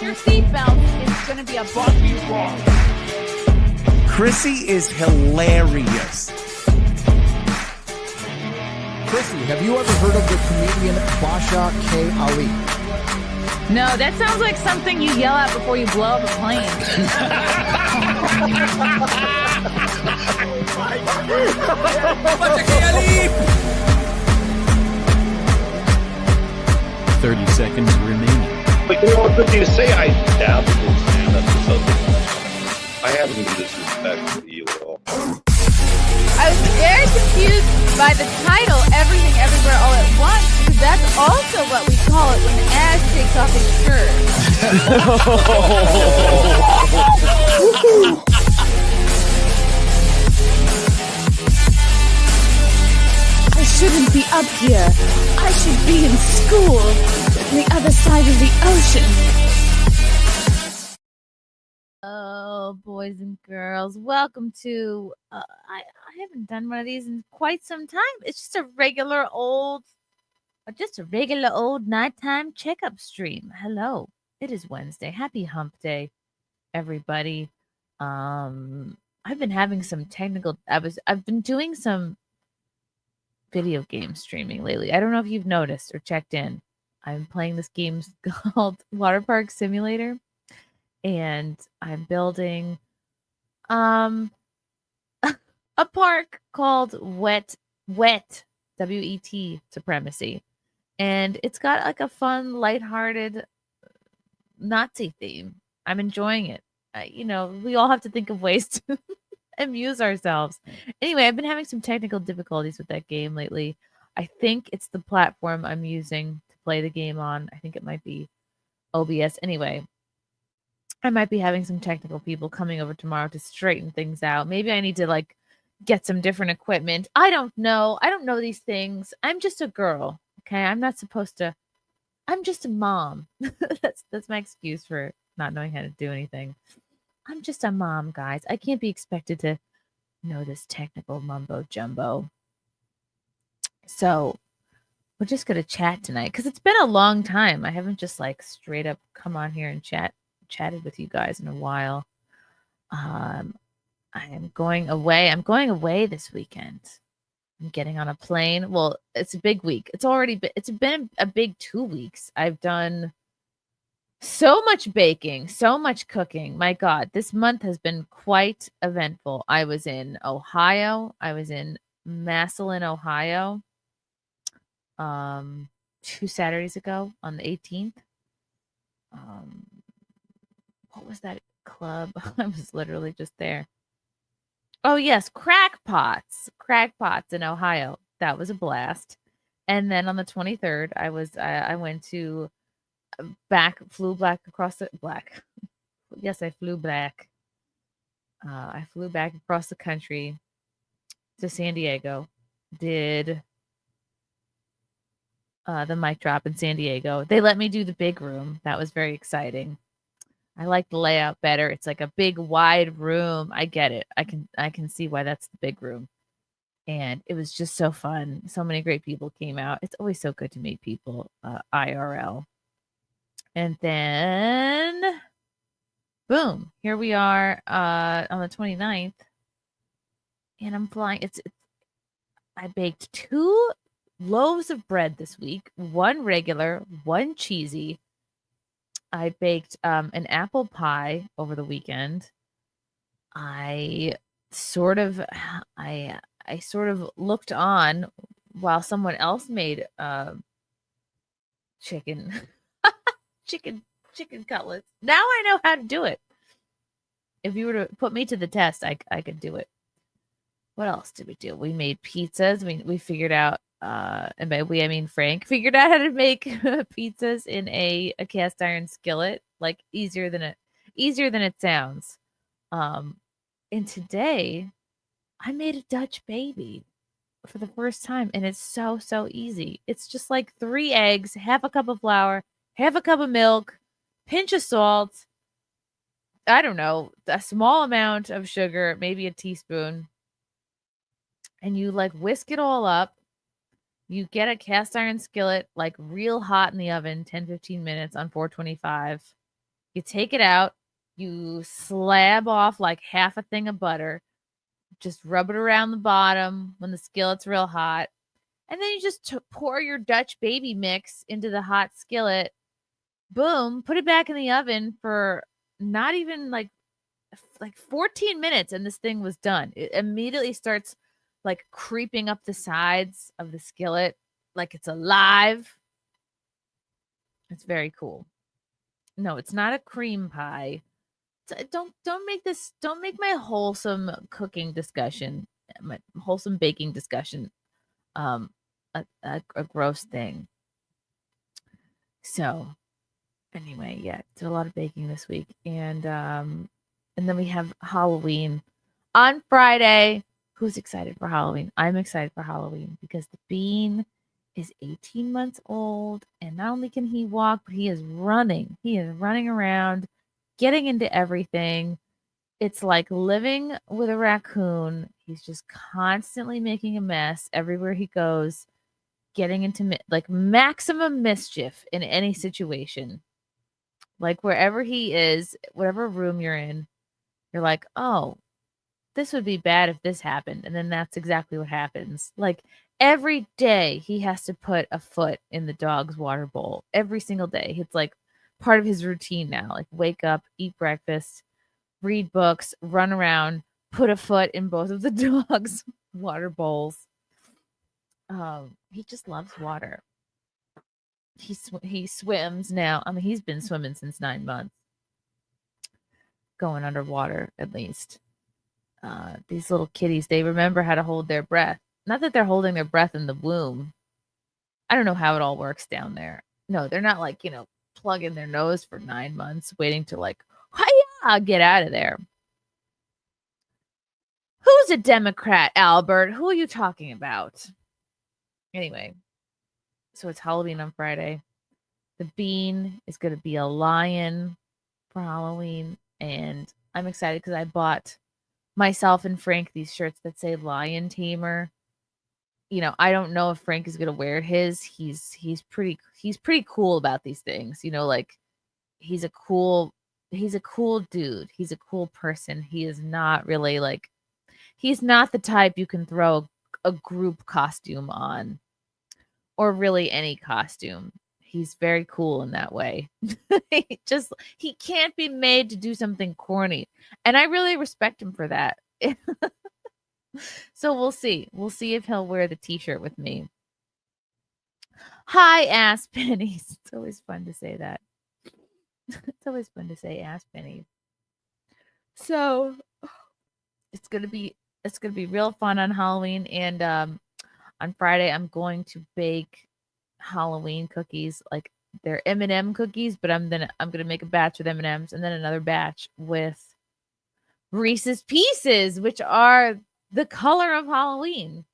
your seatbelts. It's going to be a bumpy ride. Chrissie is hilarious. Chrissie, have you ever heard of the comedian Basha K. Ali? No, that sounds like something you yell at before you blow up a plane. Basha K. Ali! 30 seconds remaining. But you know what, good thing to say I dabbled in stand-up or something. I haven't been disrespectful to you at all. I was very confused by the title, Everything Everywhere All at Once, because that's also what we call it when Ash takes off his shirt. I shouldn't be up here. I should be in school on the other side of the ocean. Oh, boys and girls, welcome to, I haven't done one of these in quite some time. It's just a regular old nighttime checkup stream. Hello, it is Wednesday. Happy hump day, everybody. I've been having some technical, I've been doing some video game streaming lately. I don't know if you've noticed or checked in. I'm playing this game called Water Park Simulator. And I'm building a park called Wet W-E-T Supremacy. And it's got like a fun, lighthearted Nazi theme. I'm enjoying it. We all have to think of ways to amuse ourselves. Anyway, I've been having some technical difficulties with that game lately. I think it's the platform I'm using to play the game on. I think it might be OBS. Anyway, I might be having some technical people coming over tomorrow to straighten things out. Maybe I need to get some different equipment. I don't know. I don't know these things. I'm just a girl. Okay. I'm not supposed to. I'm just a mom. That's my excuse for not knowing how to do anything. I'm just a mom, guys. I can't be expected to know this technical mumbo jumbo. So we're just going to chat tonight because it's been a long time. I haven't just straight up come on here and chatted with you guys in a while. I am going away. I'm going away this weekend. I'm getting on a plane. Well, it's a big week. It's been a big 2 weeks. I've done so much baking, so much cooking. My God, this month has been quite eventful. I was in Ohio. I was in Massillon, Ohio, 2 Saturdays ago on the 18th. What was that club? I was literally just there. Oh yes, Crackpots in Ohio. That was a blast. And then on the 23rd, I went to flew back across the black. Yes, I flew back. I flew back across the country to San Diego. Did the mic drop in San Diego. They let me do the big room. That was very exciting. I like the layout better. It's like a big wide room. I get it. I can see why that's the big room. And it was just so fun. So many great people came out. It's always so good to meet people IRL. And then boom, here we are on the 29th. And I'm flying. I baked 2 loaves of bread this week, 1 regular, 1 cheesy. I baked an apple pie over the weekend. I sort of looked on while someone else made chicken cutlets. Now I know how to do it. If you were to put me to the test, I could do it. What else did we do? We made pizzas. We figured out, and by we I mean Frank figured out how to make pizzas in a cast iron skillet, easier than it sounds. And today I made a Dutch baby for the first time, and it's so easy. It's just 3 eggs, half a cup of flour, half a cup of milk, pinch of salt. I don't know, a small amount of sugar, maybe a teaspoon. And you whisk it all up. You get a cast iron skillet real hot in the oven, 10-15 minutes on 425. You take it out, you slab off like half a thing of butter, just rub it around the bottom when the skillet's real hot, and then you just pour your Dutch baby mix into the hot skillet. Boom, put it back in the oven for not even like 14 minutes, and this thing was done. It immediately starts like creeping up the sides of the skillet like it's alive. It's very cool. No, it's not a cream pie. Don't make my wholesome cooking discussion, my wholesome baking discussion, um, a gross thing. So, anyway, yeah, did a lot of baking this week, and then we have Halloween on Friday. Who's excited for Halloween? I'm excited for Halloween because the bean is 18 months old, and not only can he walk, but he is running. He is running around, getting into everything. It's like living with a raccoon. He's just constantly making a mess everywhere he goes, getting into like maximum mischief in any situation. Like wherever he is, whatever room you're in, you're like, oh, this would be bad if this happened. And then that's exactly what happens. Like every day he has to put a foot in the dog's water bowl. Every single day. It's like part of his routine now. Like wake up, eat breakfast, read books, run around, put a foot in both of the dog's water bowls. He just loves water. He swims now. I mean, he's been swimming since 9 months. Going underwater, at least. These little kitties, they remember how to hold their breath. Not that they're holding their breath in the womb. I don't know how it all works down there. No, they're not like, plugging their nose for 9 months, waiting to like, hiya, get out of there. Who's a Democrat, Albert? Who are you talking about? Anyway, so it's Halloween on Friday. The bean is going to be a lion for Halloween, and I'm excited because I bought myself and Frank these shirts that say Lion Tamer. I don't know if Frank is gonna wear his. He's pretty cool about these things. Like he's a cool dude. He's a cool person. He is not really like he's not the type you can throw a group costume on or really any costume. He's very cool in that way. He can't be made to do something corny. And I really respect him for that. So we'll see. We'll see if he'll wear the t-shirt with me. Hi, ass pennies. It's always fun to say that. It's always fun to say ass pennies. So it's gonna be real fun on Halloween, and on Friday I'm going to bake Halloween cookies. Like they're M&M cookies, but I'm gonna make a batch with M&Ms and then another batch with Reese's Pieces, which are the color of Halloween,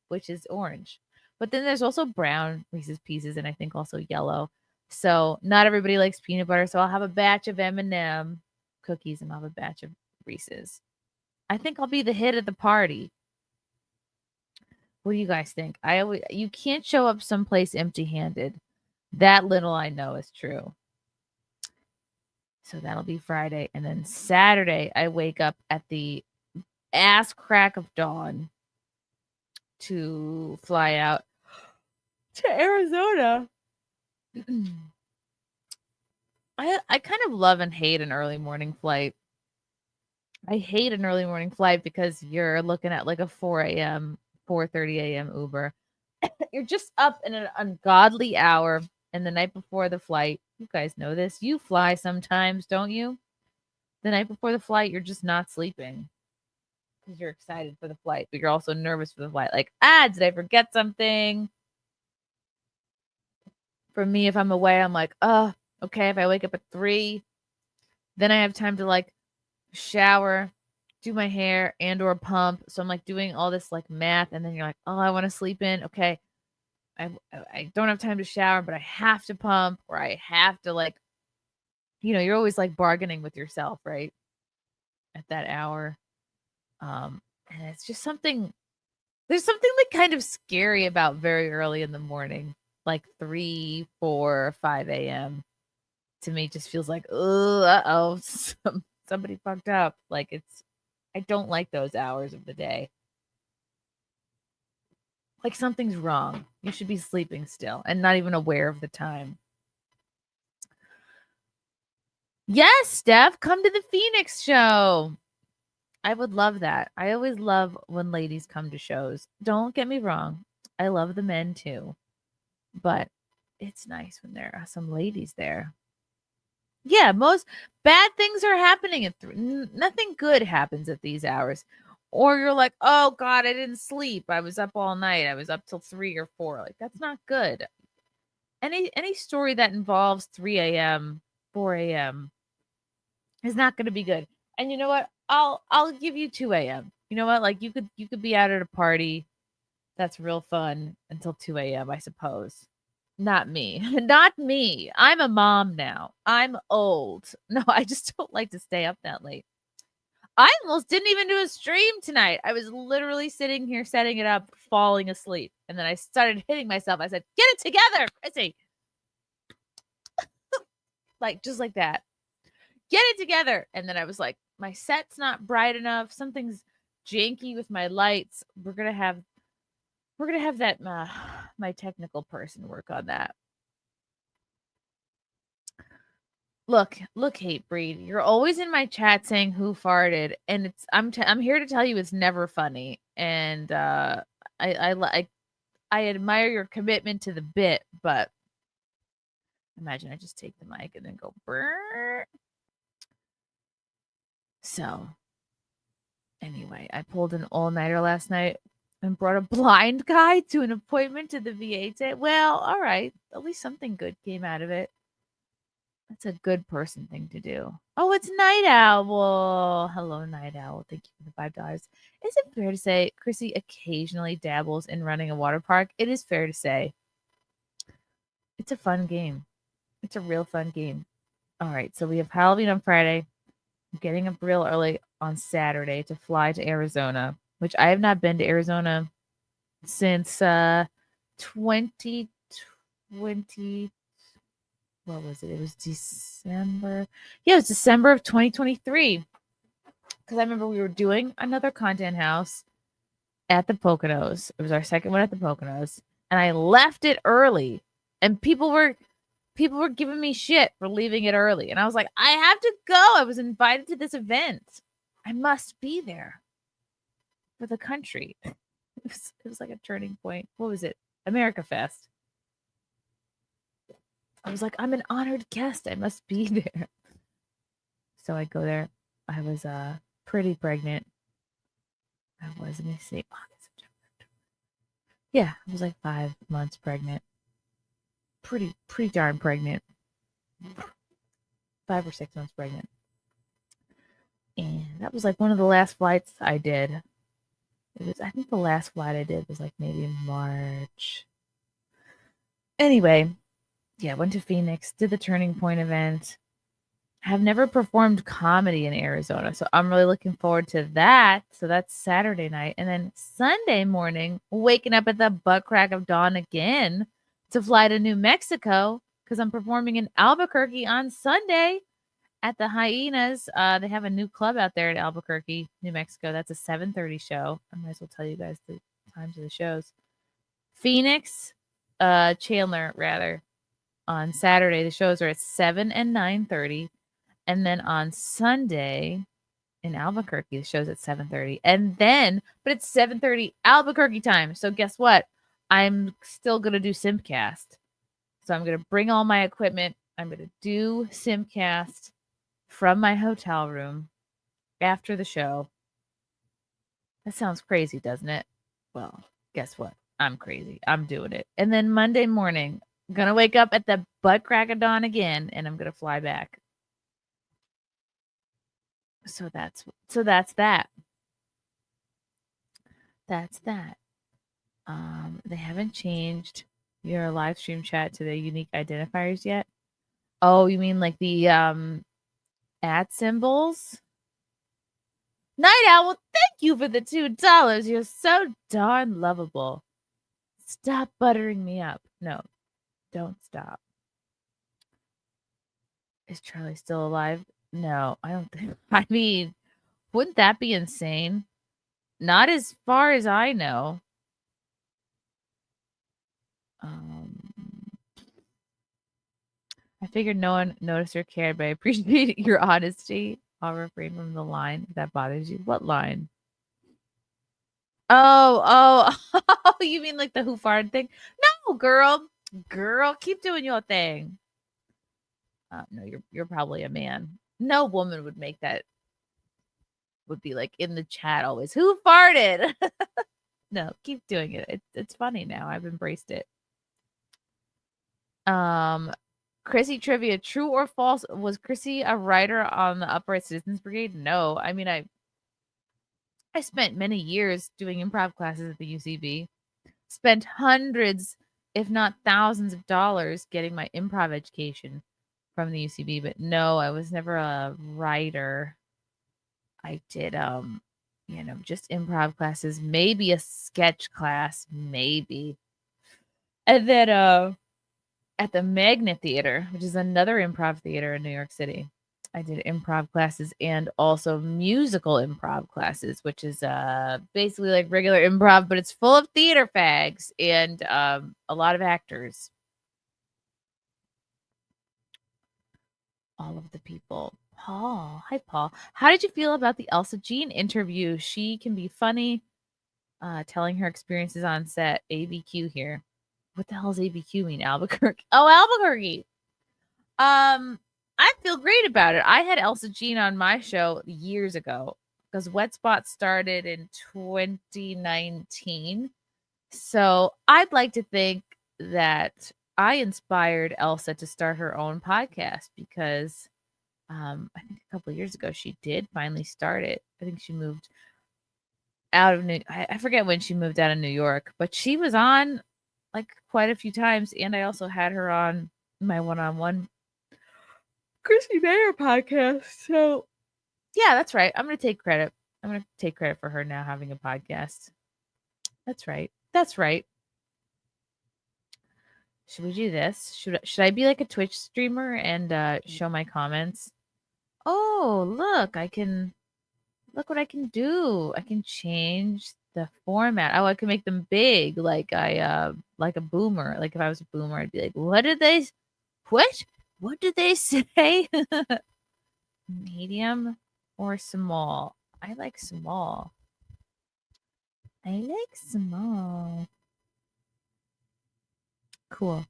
which is orange. But then there's also brown Reese's Pieces, and I think also yellow. So not everybody likes peanut butter. So I'll have a batch of M&M cookies and I'll have a batch of Reese's. I think I'll be the hit of the party. What do you guys think? You can't show up someplace empty-handed. That little I know is true. So that'll be Friday. And then Saturday, I wake up at the ass crack of dawn to fly out to Arizona. I kind of love and hate an early morning flight. I hate an early morning flight because you're looking at like a 4 a.m., 4:30 a.m. Uber. You're just up in an ungodly hour. And the night before the flight, you guys know this. You fly sometimes, don't you? The night before the flight, you're just not sleeping because you're excited for the flight, but you're also nervous for the flight. Like, did I forget something? For me, if I'm away, I'm like, okay, if I wake up at 3, then I have time to like shower, do my hair and or pump. So I'm like doing all this like math, and then you're like, I want to sleep in. Okay. I don't have time to shower, but I have to pump, or I have to like, you're always like bargaining with yourself, right? At that hour. And it's just there's something like kind of scary about very early in the morning, like 3, 4, 5 a.m. to me just feels like, uh-oh, somebody fucked up. Like I don't like those hours of the day. Like something's wrong. You should be sleeping still and not even aware of the time. Yes, Steph, come to the Phoenix show. I would love that. I always love when ladies come to shows. Don't get me wrong. I love the men too. But it's nice when there are some ladies there. Yeah, most bad things are happening at nothing good happens at these hours. Or you're like, "Oh god, I didn't sleep. I was up all night. I was up till 3 or 4." Like that's not good. Any story that involves 3 a.m., 4 a.m. is not going to be good. And you know what? I'll give you 2 a.m. You know what? Like you could be out at a party that's real fun until 2 a.m., I suppose. Not me. Not me. I'm a mom now. I'm old. No, I just don't like to stay up that late. I almost didn't even do a stream tonight. I was literally sitting here setting it up, falling asleep. And then I started hitting myself. I said, "Get it together, Chrissy." Like just like that. Get it together. And then I was like, my set's not bright enough. Something's janky with my lights. We're gonna have that my technical person work on that. Look, Hate Breed. You're always in my chat saying who farted, and it's I'm here to tell you it's never funny. And I admire your commitment to the bit, but imagine I just take the mic and then go brrr. So anyway, I pulled an all-nighter last night and brought a blind guy to an appointment to the VA today. Well, all right. At least something good came out of it. That's a good person thing to do. Oh, it's Night Owl. Hello, Night Owl. Thank you for the $5. Is it fair to say Chrissy occasionally dabbles in running a water park? It is fair to say. It's a fun game. It's a real fun game. All right, so we have Halloween on Friday. I'm getting up real early on Saturday to fly to Arizona, which I have not been to Arizona since 2020. What was it? It was December. Yeah, it was December of 2023. Because I remember we were doing another content house at the Poconos. It was our second one at the Poconos. And I left it early. And people were giving me shit for leaving it early. And I was like, I have to go. I was invited to this event. I must be there for the country. It was like a turning point. What was it? America Fest. I was like, I'm an honored guest. I must be there. So I go there. I was pretty pregnant. I was, let me see. August, September, October. Yeah, I was like 5 months pregnant. Pretty darn pregnant. 5 or 6 months pregnant. And that was like one of the last flights I did. It was, I think the last flight I did was like maybe in March. Anyway, yeah, went to Phoenix, did the Turning Point event. Have never performed comedy in Arizona, so I'm really looking forward to that. So that's Saturday night. And then Sunday morning, waking up at the butt crack of dawn again to fly to New Mexico because I'm performing in Albuquerque on Sunday at the Hyenas. They have a new club out there in Albuquerque, New Mexico. That's a 7:30 show. I might as well tell you guys the times of the shows. Phoenix, Chandler, rather. On Saturday, the shows are at 7 and 9:30. And then on Sunday in Albuquerque, the show's at 7:30. And then, but it's 7:30 Albuquerque time. So guess what? I'm still going to do Simpcast. So I'm going to bring all my equipment. I'm going to do Simpcast from my hotel room after the show. That sounds crazy, doesn't it? Well, guess what? I'm crazy. I'm doing it. And then Monday morning, I'm going to wake up at the butt crack of dawn again, and I'm going to fly back. So that's that. That's that. They haven't changed your live stream chat to the unique identifiers yet. Oh, you mean like the at symbols? Night Owl, thank you for the $2. You're so darn lovable. Stop buttering me up. No, don't stop. Is Charlie still alive? No, I don't think. I mean, wouldn't that be insane? Not as far as I know. Um, I figured no one noticed or cared, but I appreciate your honesty. I'll refrain from the line if that bothers you. What line? Oh, you mean like the who farted thing? No, girl. Girl, keep doing your thing. No, you're probably a man. No woman would make that, would be like in the chat always. Who farted? No, keep doing it. It's funny now. I've embraced it. Um Chrissie trivia, true or false? Was Chrissie a writer on the Upright Citizens Brigade? No. I mean, I spent many years doing improv classes at the UCB. Spent hundreds, if not thousands of dollars getting my improv education from the UCB, but no, I was never a writer. I did just improv classes, maybe a sketch class, maybe. And then at the Magnet Theater, which is another improv theater in New York City, I did improv classes and also musical improv classes, which is basically like regular improv, but it's full of theater fags and a lot of actors. All of the people. Paul. Hi, Paul. How did you feel about the Elsa Jean interview? She can be funny, telling her experiences on set. ABQ here. What the hell does ABQ mean? Albuquerque. Oh, Albuquerque. I feel great about it. I had Elsa Jean on my show years ago because Wet Spot started in 2019. So I'd like to think that I inspired Elsa to start her own podcast because I think a couple of years ago she did finally start it. I think she moved out of I forget when she moved out of New York, but she was on like quite a few times, and I also had her on my one-on-one Chrissy Mayer podcast. So yeah, that's right. I'm gonna take credit. I'm gonna take credit for her now having a podcast. That's right. That's right. Should we do this? Should I be like a Twitch streamer and show my comments? Oh, look, look what I can do. I can change the format. Oh, I can make them big like like a boomer. Like if I was a boomer, I'd be like, what did they say? Medium or small? I like small. I like small. Cool.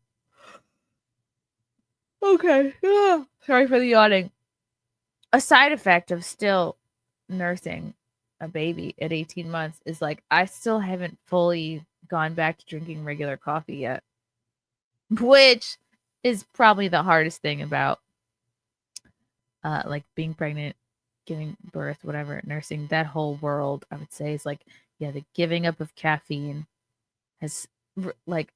Okay. Sorry for the yawning. A side effect of still nursing a baby at 18 months is like I still haven't fully gone back to drinking regular coffee yet, which is probably the hardest thing about like being pregnant, giving birth, whatever, nursing, that whole world. I would say is like, yeah, the giving up of caffeine has like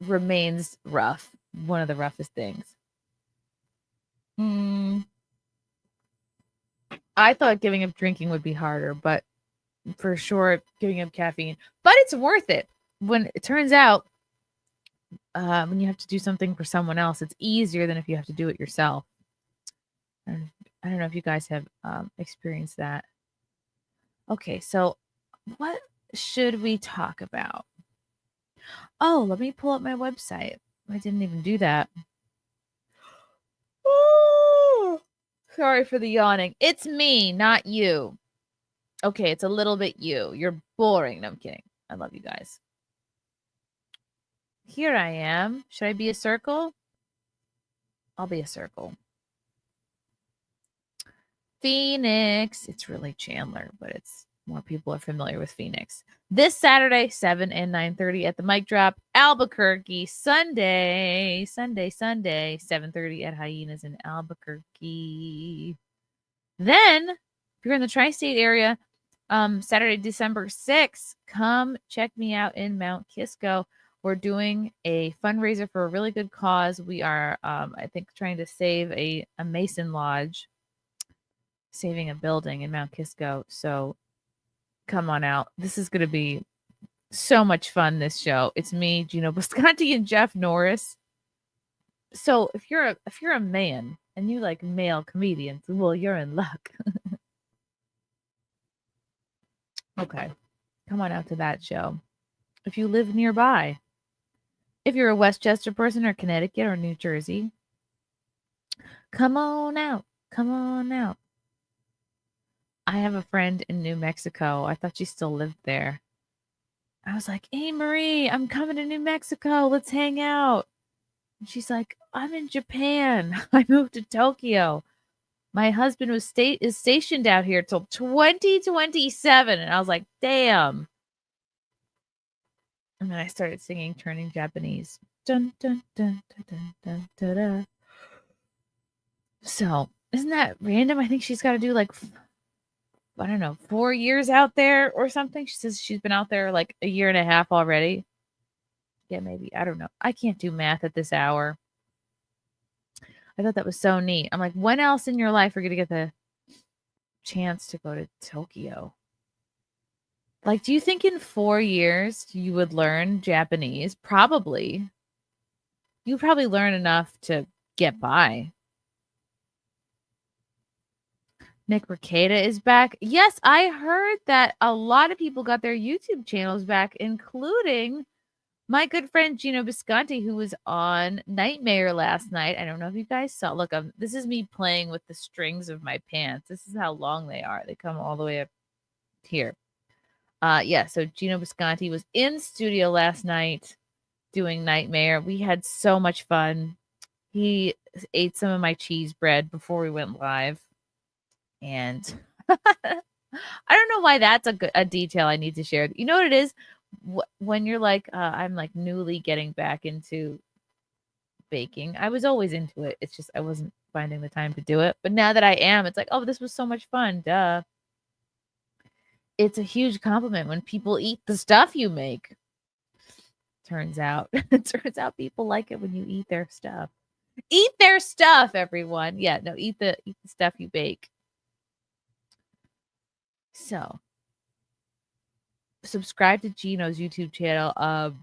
remains rough, one of the roughest things. I thought giving up drinking would be harder, but for sure giving up caffeine, but it's worth it when it turns out when you have to do something for someone else, it's easier than if you have to do it yourself. And I don't know if you guys have experienced that. Okay, so what should we talk about? Oh, let me pull up my website. I didn't even do that. Oh, sorry for the yawning. It's me, not you. Okay, it's a little bit you. You're boring. No, I'm kidding. I love you guys. Here I am. Should I be a circle? I'll be a circle. Phoenix. It's really Chandler, but it's more people are familiar with Phoenix. This Saturday, 7 and 9:30 at the Mic Drop, Albuquerque. Sunday, 7:30 at Hyenas in Albuquerque. Then, if you're in the tri-state area, Saturday, December 6th, come check me out in Mount Kisco. We're doing a fundraiser for a really good cause. We are, I think, trying to save a Mason Lodge, saving a building in Mount Kisco. So come on out. This is going to be so much fun, this show. It's me, Gino Boscanti, and Jeff Norris. So if you're a man and you like male comedians, well, you're in luck. Okay, come on out to that show. If you live nearby, if you're a Westchester person or Connecticut or New Jersey, come on out. Come on out. I have a friend in New Mexico. I thought she still lived there. I was like, "Hey, Marie, I'm coming to New Mexico. Let's hang out." And she's like, "I'm in Japan. I moved to Tokyo. My husband is stationed out here till 2027." And I was like, "Damn." And then I started singing Turning Japanese. Dun dun dun dun dun dun dun. Dun. So, isn't that random? I think she's got to do like I don't know, 4 years out there or something. She says she's been out there like a year and a half already. Yeah, maybe. I don't know. I can't do math at this hour. I thought that was so neat. I'm like, when else in your life are you going to get the chance to go to Tokyo? Like, do you think in 4 years you would learn Japanese? Probably. You probably learn enough to get by. Nick Rekieta is back. Yes, I heard that a lot of people got their YouTube channels back, including my good friend Gino Bisconti, who was on Nightmare last night. I don't know if you guys saw. Look, this is me playing with the strings of my pants. This is how long they are. They come all the way up here. Yeah, so Gino Bisconti was in studio last night doing Nightmare. We had so much fun. He ate some of my cheese bread before we went live. And I don't know why that's a detail I need to share. You know what it is? When you're like, I'm like newly getting back into baking. I was always into it. It's just I wasn't finding the time to do it. But now that I am, it's like, oh, this was so much fun. Duh. It's a huge compliment when people eat the stuff you make. Turns out, it turns out people like it when you eat their stuff. Eat their stuff, everyone. Yeah, no, eat the stuff you bake. So, subscribe to Gino's YouTube channel.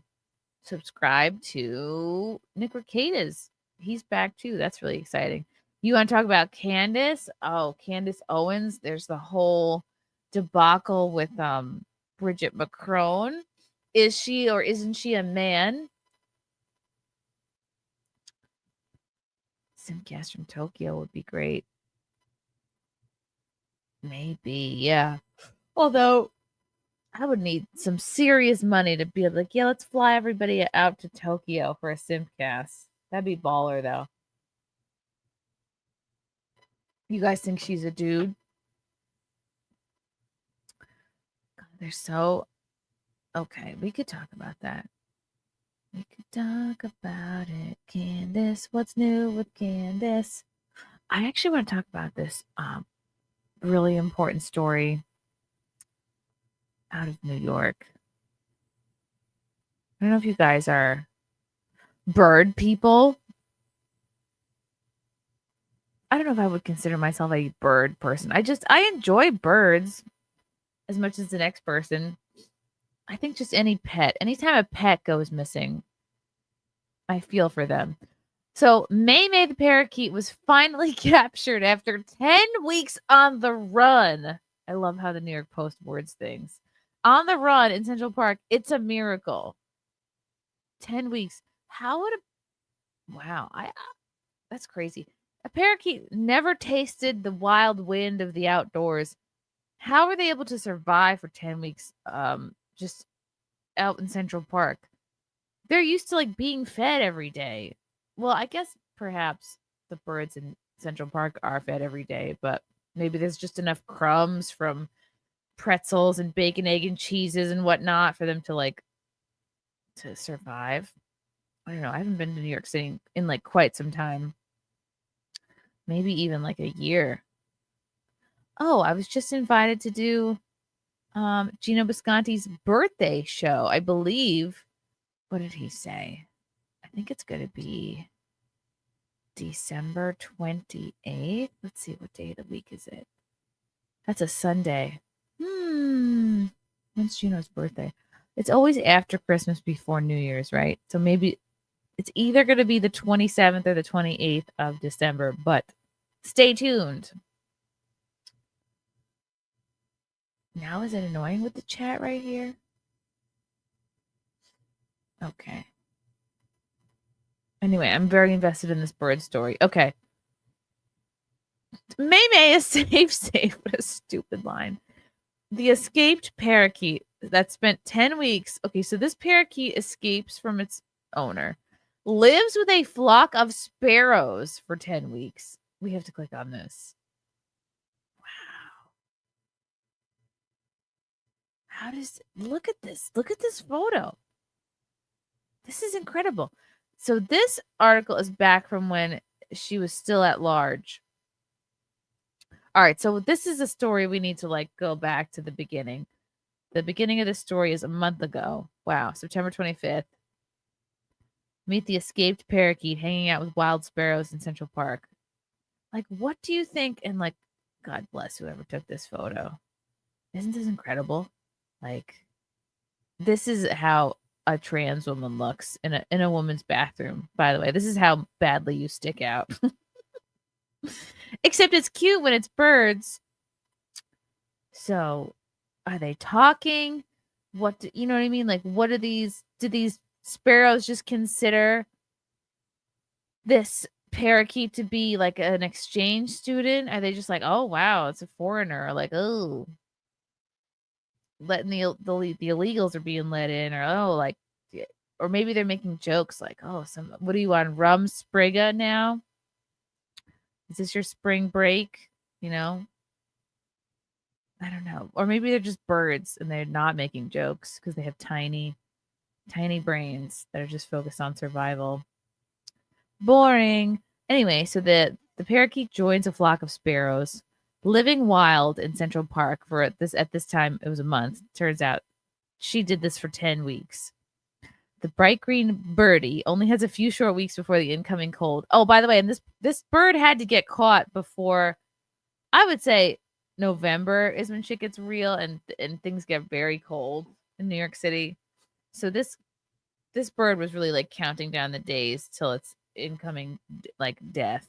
Subscribe to Nick Rekieta's. He's back too. That's really exciting. You want to talk about Candace? Oh, Candace Owens. There's the whole debacle with Bridget McCrone. Is she or isn't she a man? Simcast from Tokyo would be great. Maybe, yeah. Although I would need some serious money to be like, yeah, let's fly everybody out to Tokyo for a Simcast. That'd be baller, though. You guys think she's a dude? God, they're so okay. We could talk about that. We could talk about it, Candace. What's new with Candace? I actually want to talk about this really important story out of New York. I don't know if you guys are bird people. I don't know if I would consider myself a bird person. I enjoy birds as much as the next person. I think just any pet, anytime a pet goes missing, I feel for them. So May May the parakeet was finally captured after 10 weeks on the run. I love how the New York Post words things. On the run in Central Park, it's a miracle. 10 weeks. How would wow, that's crazy. A parakeet never tasted the wild wind of the outdoors. How were they able to survive for 10 weeks just out in Central Park? They're used to like being fed every day. Well, I guess perhaps the birds in Central Park are fed every day, but maybe there's just enough crumbs from pretzels and bacon, egg, and cheeses and whatnot for them to like to survive. I don't know. I haven't been to New York City in like quite some time. Maybe even like a year. Oh, I was just invited to do Gino Bisconti's birthday show. I believe. What did he say? I think it's going to be December 28th. Let's see, what day of the week is it? That's a Sunday. When's Gino's birthday? It's always after Christmas, before New Year's, right? So maybe It's either going to be the 27th or the 28th of December, but stay tuned. Now is it annoying with the chat right here? Okay. Anyway, I'm very invested in this bird story. Okay. May is safe. What a stupid line. The escaped parakeet that spent 10 weeks. Okay, so this parakeet escapes from its owner, lives with a flock of sparrows for 10 weeks. We have to click on this. Wow. How does look at this? Look at this photo. This is incredible. So this article is back from when she was still at large. All right, so this is a story we need to like go back to the beginning. The beginning of the story is a month ago. Wow, September 25th. Meet the escaped parakeet hanging out with wild sparrows in Central Park. Like, what do you think? And like, God bless whoever took this photo. Isn't this incredible? Like, this is how a trans woman looks in a woman's bathroom. By the way, this is how badly you stick out. Except it's cute when it's birds. So, are they talking? What do, you know what I mean? Like, what are these? Do these sparrows just consider this parakeet to be like an exchange student? Are they just like, oh wow, it's a foreigner? Or like, oh, letting the illegals are being let in, or oh, like, or maybe they're making jokes like, oh, what are you on rum spriga now? Is this your spring break? You know, I don't know. Or maybe they're just birds and they're not making jokes because they have tiny brains that are just focused on survival. Boring. Anyway, so the parakeet joins a flock of sparrows living wild in Central Park for at this time it was a month. Turns out she did this for 10 weeks. The bright green birdie only has a few short weeks before the incoming cold. Oh, by the way, and this bird had to get caught before, I would say, November is when shit gets real and things get very cold in New York City. So this bird was really like counting down the days till its incoming like death.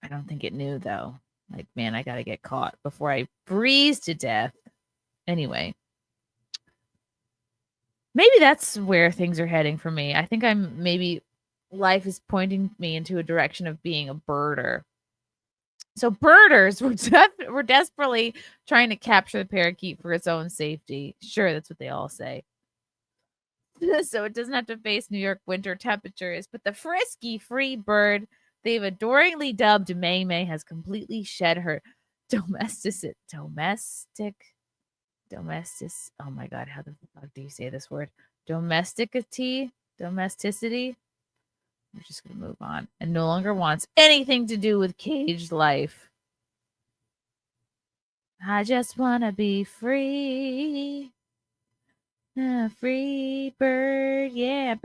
I don't think it knew though. Like, man, I gotta get caught before I freeze to death. Anyway, maybe that's where things are heading for me. I think maybe life is pointing me into a direction of being a birder. So birders were desperately trying to capture the parakeet for its own safety. Sure, that's what they all say. So it doesn't have to face New York winter temperatures, but the frisky free bird they've adoringly dubbed May has completely shed her domestic. Oh my God, how the fuck do you say this word? Domesticity. We're just gonna move on, and no longer wants anything to do with caged life. I just wanna be free. A free bird, yeah.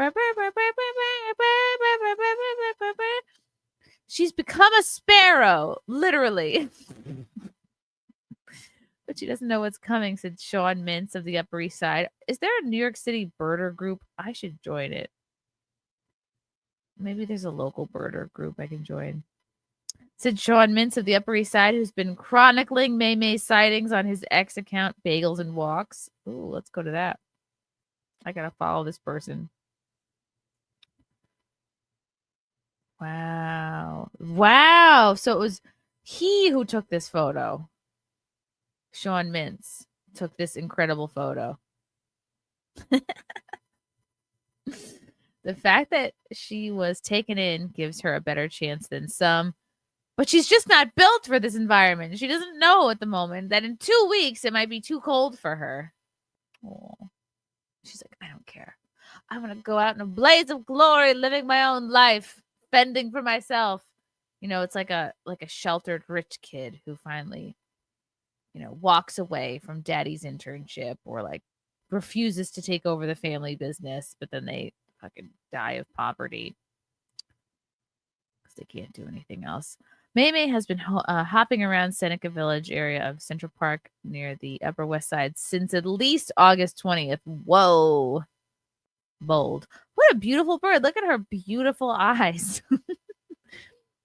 She's become a sparrow, literally. But she doesn't know what's coming, said Sean Mintz of the Upper East Side. Is there a New York City birder group? I should join it. Maybe there's a local birder group I can join. Said Sean Mintz of the Upper East Side, who's been chronicling May sightings on his X account, Bagels and Walks. Ooh, let's go to that. I gotta follow this person. Wow. So it was he who took this photo. Sean Mintz took this incredible photo. The fact that she was taken in gives her a better chance than some, but she's just not built for this environment. She doesn't know at the moment that in 2 weeks it might be too cold for her. Oh. She's like, I don't care. I want to go out in a blaze of glory, living my own life, fending for myself. You know, it's like a sheltered rich kid who finally, you know, walks away from daddy's internship or like refuses to take over the family business, but then they fucking die of poverty because they can't do anything else. May has been hopping around Seneca Village area of Central Park near the Upper West Side since at least August 20th. Whoa. Bold. What a beautiful bird. Look at her beautiful eyes.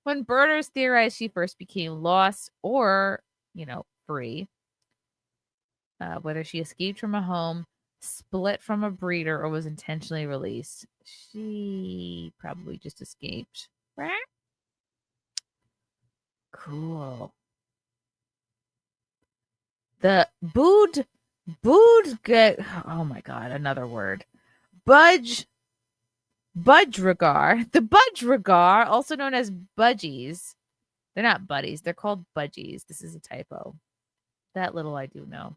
When birders theorized she first became lost or, free, whether she escaped from a home, split from a breeder, or was intentionally released, she probably just escaped. Cool. The oh my god, another word. Budgerigar. The budgerigar, also known as budgies. They're not buddies, they're called budgies. This is a typo. That little I do know.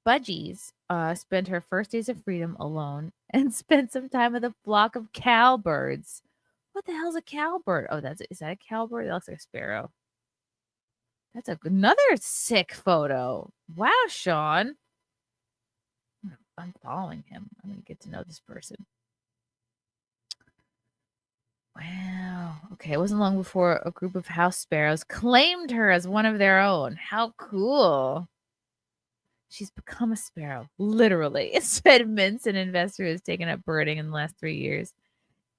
Budgies spent her first days of freedom alone and spent some time with a flock of cowbirds. What the hell's a cowbird? Oh, is that a cowbird? That looks like a sparrow. That's another sick photo. Wow, Sean. I'm following him. I'm going to get to know this person. Wow. Okay, it wasn't long before a group of house sparrows claimed her as one of their own. How cool. She's become a sparrow, literally, said Mintz, an investor who has taken up birding in the last 3 years.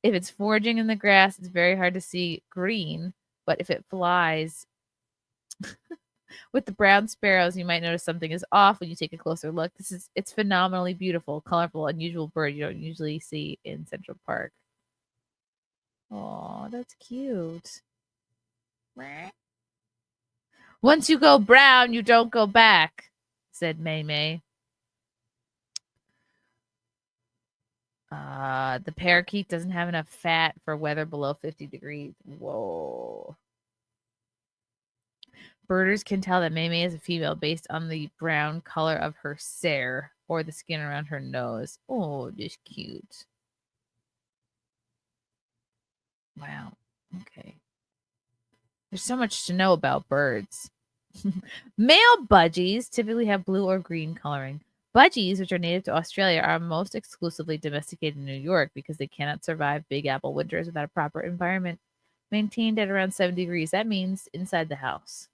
If it's foraging in the grass, it's very hard to see green, but if it flies with the brown sparrows, you might notice something is off when you take a closer look. It's phenomenally beautiful, colorful, unusual bird you don't usually see in Central Park. Oh, that's cute. Once you go brown, you don't go back, said May May. The parakeet doesn't have enough fat for weather below 50 degrees. Whoa. Birders can tell that May May is a female based on the brown color of her cere, or the skin around her nose. Oh, just cute. Wow. Okay. There's so much to know about birds. Male budgies typically have blue or green coloring. Budgies, which are native to Australia, are most exclusively domesticated in New York because they cannot survive Big Apple winters without a proper environment maintained at around 70 degrees. That means inside the house.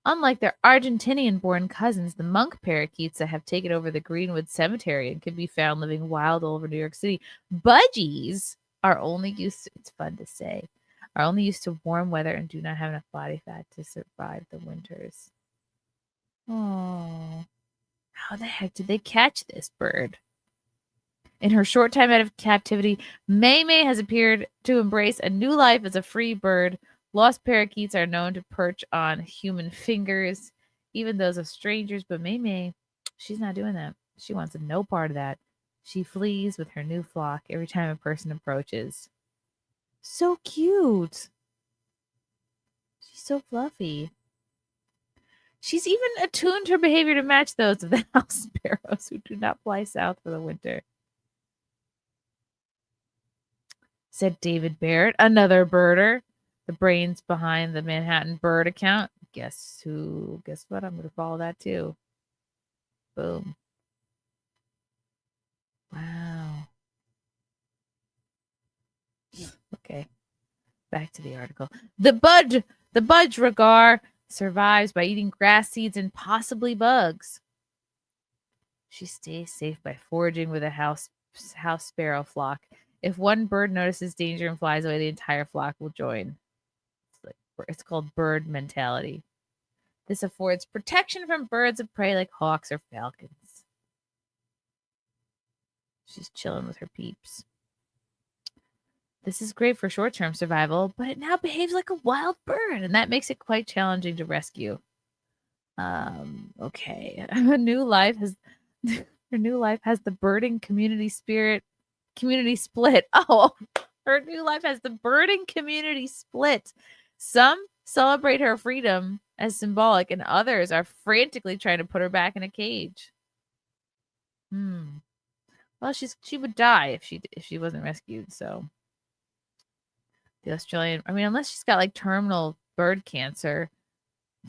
Unlike their Argentinian-born cousins, the monk parakeets that have taken over the Greenwood Cemetery and can be found living wild all over New York City, budgies are only used to, it's fun to say, are only used to warm weather and do not have enough body fat to survive the winters. Oh, how the heck did they catch this bird? In her short time out of captivity, May May has appeared to embrace a new life as a free bird. Lost parakeets are known to perch on human fingers, even those of strangers, but May May, she's not doing that. She wants no part of that. She flees with her new flock every time a person approaches. So cute. She's so fluffy. She's even attuned her behavior to match those of the house sparrows who do not fly south for the winter. Said David Barrett, another birder, the brains behind the Manhattan Bird account. Guess what? I'm going to follow that too. Boom. Wow. Okay. Back to the article. The budgerigar survives by eating grass seeds and possibly bugs. She stays safe by foraging with a house sparrow flock. If one bird notices danger and flies away, the entire flock will join. It's called bird mentality. This affords protection from birds of prey like hawks or falcons. She's chilling with her peeps. This is great for short-term survival, but it now behaves like a wild bird, and that makes it quite challenging to rescue. Okay. Her new life has the birding community split. Oh, her new life has the birding community split. Some celebrate her freedom as symbolic, and others are frantically trying to put her back in a cage. Well, she would die if she wasn't rescued, so the Australian, unless she's got like terminal bird cancer,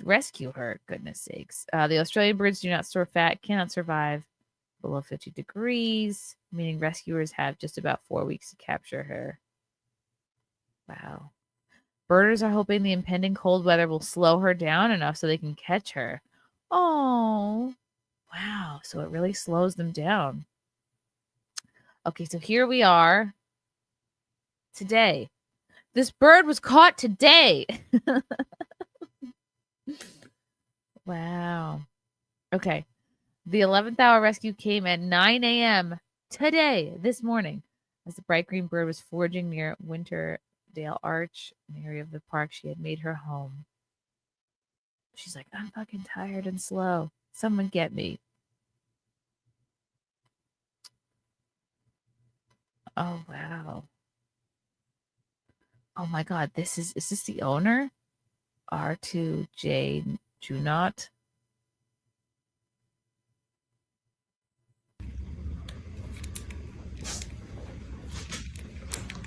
rescue her, goodness sakes. The Australian birds do not store fat, cannot survive below 50 degrees, meaning rescuers have just about 4 weeks to capture her. Wow. Birders are hoping the impending cold weather will slow her down enough so they can catch her. Oh, wow. So it really slows them down. Okay, so here we are today. This bird was caught today. Wow. Okay. The 11th hour rescue came at 9 a.m. today, this morning, as the bright green bird was foraging near Winterdale Arch, an area of the park she had made her home. She's like, I'm fucking tired and slow. Someone get me. Oh, wow. Oh my God. Is this the owner? R2J Junot.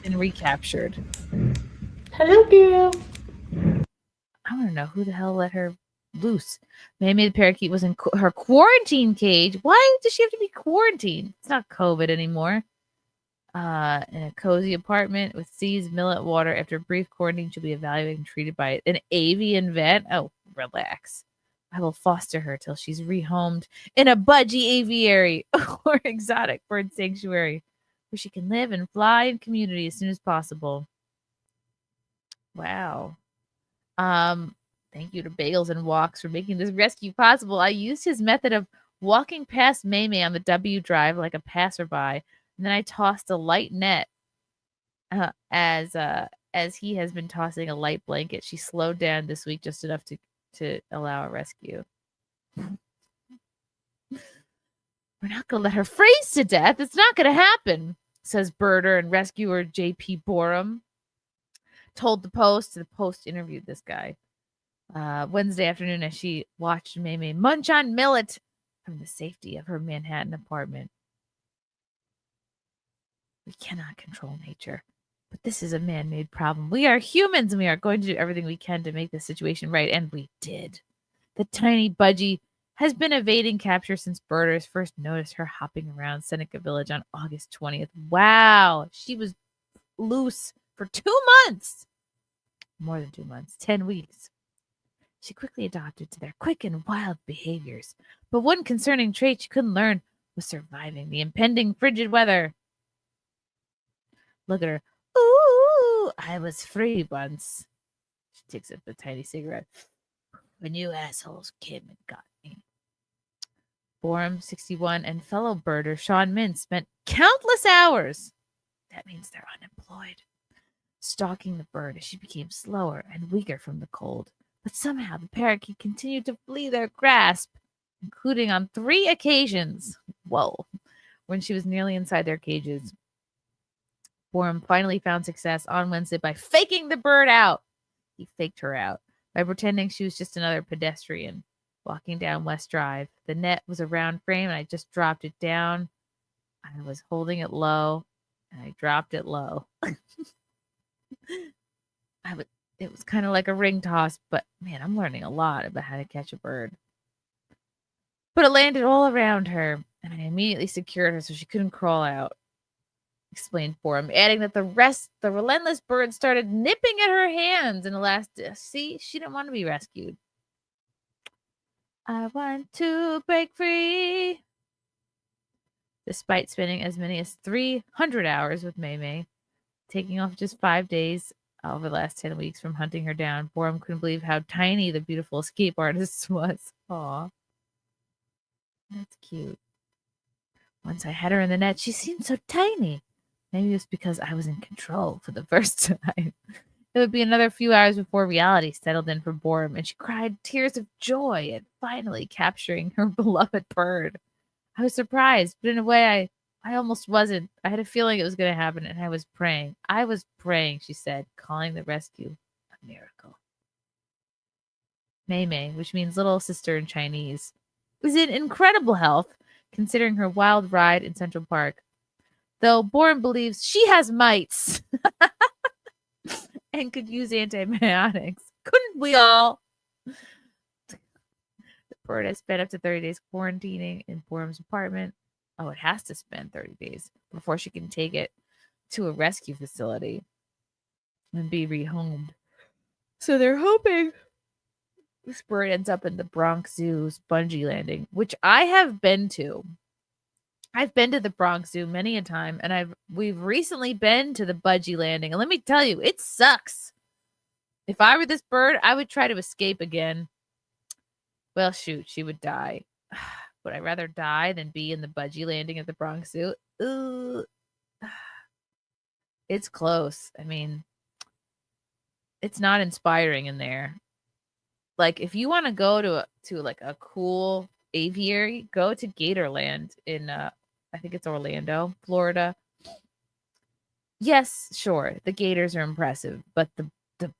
Been recaptured. Hello, girl. I want to know who the hell let her loose. Mamie the parakeet was in her quarantine cage. Why does she have to be quarantined? It's not COVID anymore. In a cozy apartment with seized millet water. After a brief quarantine, she'll be evaluated and treated by an avian vet. Oh, relax. I will foster her till she's rehomed in a budgie aviary or exotic bird sanctuary where she can live and fly in community as soon as possible. Wow. Thank you to Bagels and Walks for making this rescue possible. I used his method of walking past Maymay on the W drive like a passerby, and then I tossed a light net as he has been tossing a light blanket. She slowed down this week just enough to allow a rescue. We're not gonna let her freeze to death. It's not gonna happen, says birder and rescuer J.P. Borum. Told the Post. The Post interviewed this guy Wednesday afternoon as she watched Maymay munch on millet from the safety of her Manhattan apartment. We cannot control nature, but this is a man-made problem. We are humans, and we are going to do everything we can to make this situation right, and we did. The tiny budgie has been evading capture since birders first noticed her hopping around Seneca Village on August 20th. Wow, she was loose for 2 months. More than 2 months, 10 weeks. She quickly adopted to their quick and wild behaviors. But one concerning trait she couldn't learn was surviving the impending frigid weather. Look at her. Ooh, I was free once. She takes up a tiny cigarette. When you assholes came and got me. Borum, 61, and fellow birder Sean Mintz spent countless hours. That means they're unemployed. Stalking the bird as she became slower and weaker from the cold. But somehow the parakeet continued to flee their grasp, including on 3 occasions. Whoa. When she was nearly inside their cages. Borum finally found success on Wednesday by faking the bird out. He faked her out by pretending she was just another pedestrian walking down West Drive. The net was a round frame, and I just dropped it down. I was holding it low, and I dropped it low. It was kind of like a ring toss, but man, I'm learning a lot about how to catch a bird. But it landed all around her, and I immediately secured her so she couldn't crawl out, explained Borum, adding that the relentless bird started nipping at her hands in the last. See, she didn't want to be rescued. I want to break free. Despite spending as many as 300 hours with Maymay, taking off just 5 days over the last 10 weeks from hunting her down, Borum couldn't believe how tiny the beautiful escape artist was. Aw. That's cute. Once I had her in the net, she seemed so tiny. Maybe it was because I was in control for the first time. It would be another few hours before reality settled in for Borum, and she cried tears of joy at finally capturing her beloved bird. I was surprised, but in a way I almost wasn't. I had a feeling it was going to happen, and I was praying. I was praying, she said, calling the rescue a miracle. Maymay, which means little sister in Chinese, was in incredible health, considering her wild ride in Central Park. Though Borum believes she has mites and could use antibiotics. Couldn't we all? The bird has spent up to 30 days quarantining in Borum's apartment. Oh, it has to spend 30 days before she can take it to a rescue facility and be rehomed. So they're hoping this bird ends up in the Bronx Zoo's bungee landing, which I have been to. I've been to the Bronx Zoo many a time, and we've recently been to the Budgie Landing, and let me tell you, it sucks. If I were this bird, I would try to escape again. Well, shoot, she would die. Would I rather die than be in the Budgie Landing at the Bronx Zoo? Ooh, it's close. I mean, it's not inspiring in there. Like, if you want to go to like a cool aviary, go to Gatorland in I think it's Orlando, Florida. Yes, sure, the gators are impressive, but the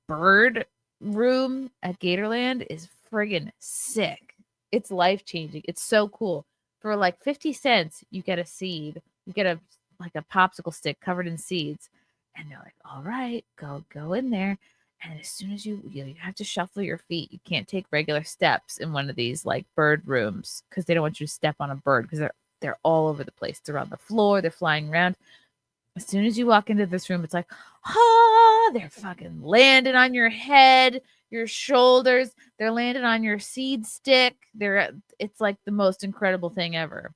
bird room at Gatorland is friggin' sick. It's life changing. It's so cool. For like 50 cents, you get a seed. You get a like a popsicle stick covered in seeds. And they're like, all right, go in there. And as soon as you have to shuffle your feet. You can't take regular steps in one of these like bird rooms because they don't want you to step on a bird because they're all over the place. They're on the floor, they're flying around. As soon as you walk into this room, it's like, they're fucking landing on your head, your shoulders. They're landing on your seed stick. It's like the most incredible thing ever.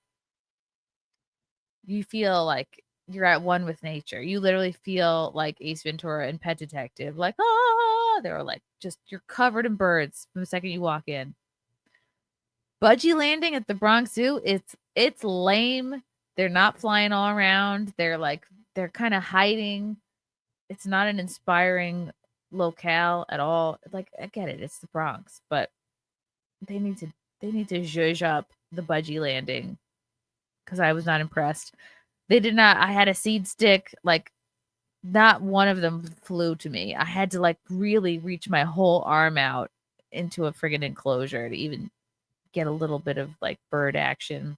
You feel like you're at one with nature. You literally feel like Ace Ventura and Pet Detective. Like, they're like you're covered in birds from the second you walk in. Budgie Landing at the Bronx Zoo, it's lame. They're not flying all around. They're kind of hiding. It's not an inspiring locale at all. Like, I get it, it's the Bronx, but they need to zhuzh up the Budgie Landing because I was not impressed. They did not. I had a seed stick, like not one of them flew to me. I had to like really reach my whole arm out into a friggin' enclosure to even get a little bit of like bird action.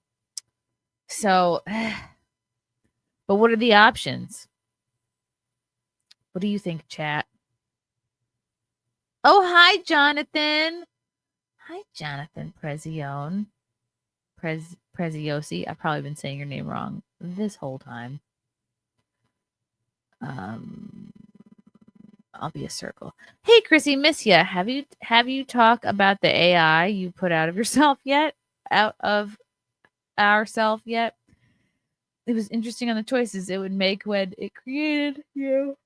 So, but what are the options? What do you think, chat? Oh, hi, Jonathan. Hi, Jonathan Prezione. Preziosi. I've probably been saying your name wrong this whole time. I'll be a circle. Hey, Chrissy, miss ya. Have you talked about the AI you put out of yourself yet? Out of ourself yet? It was interesting on the choices it would make when it created you.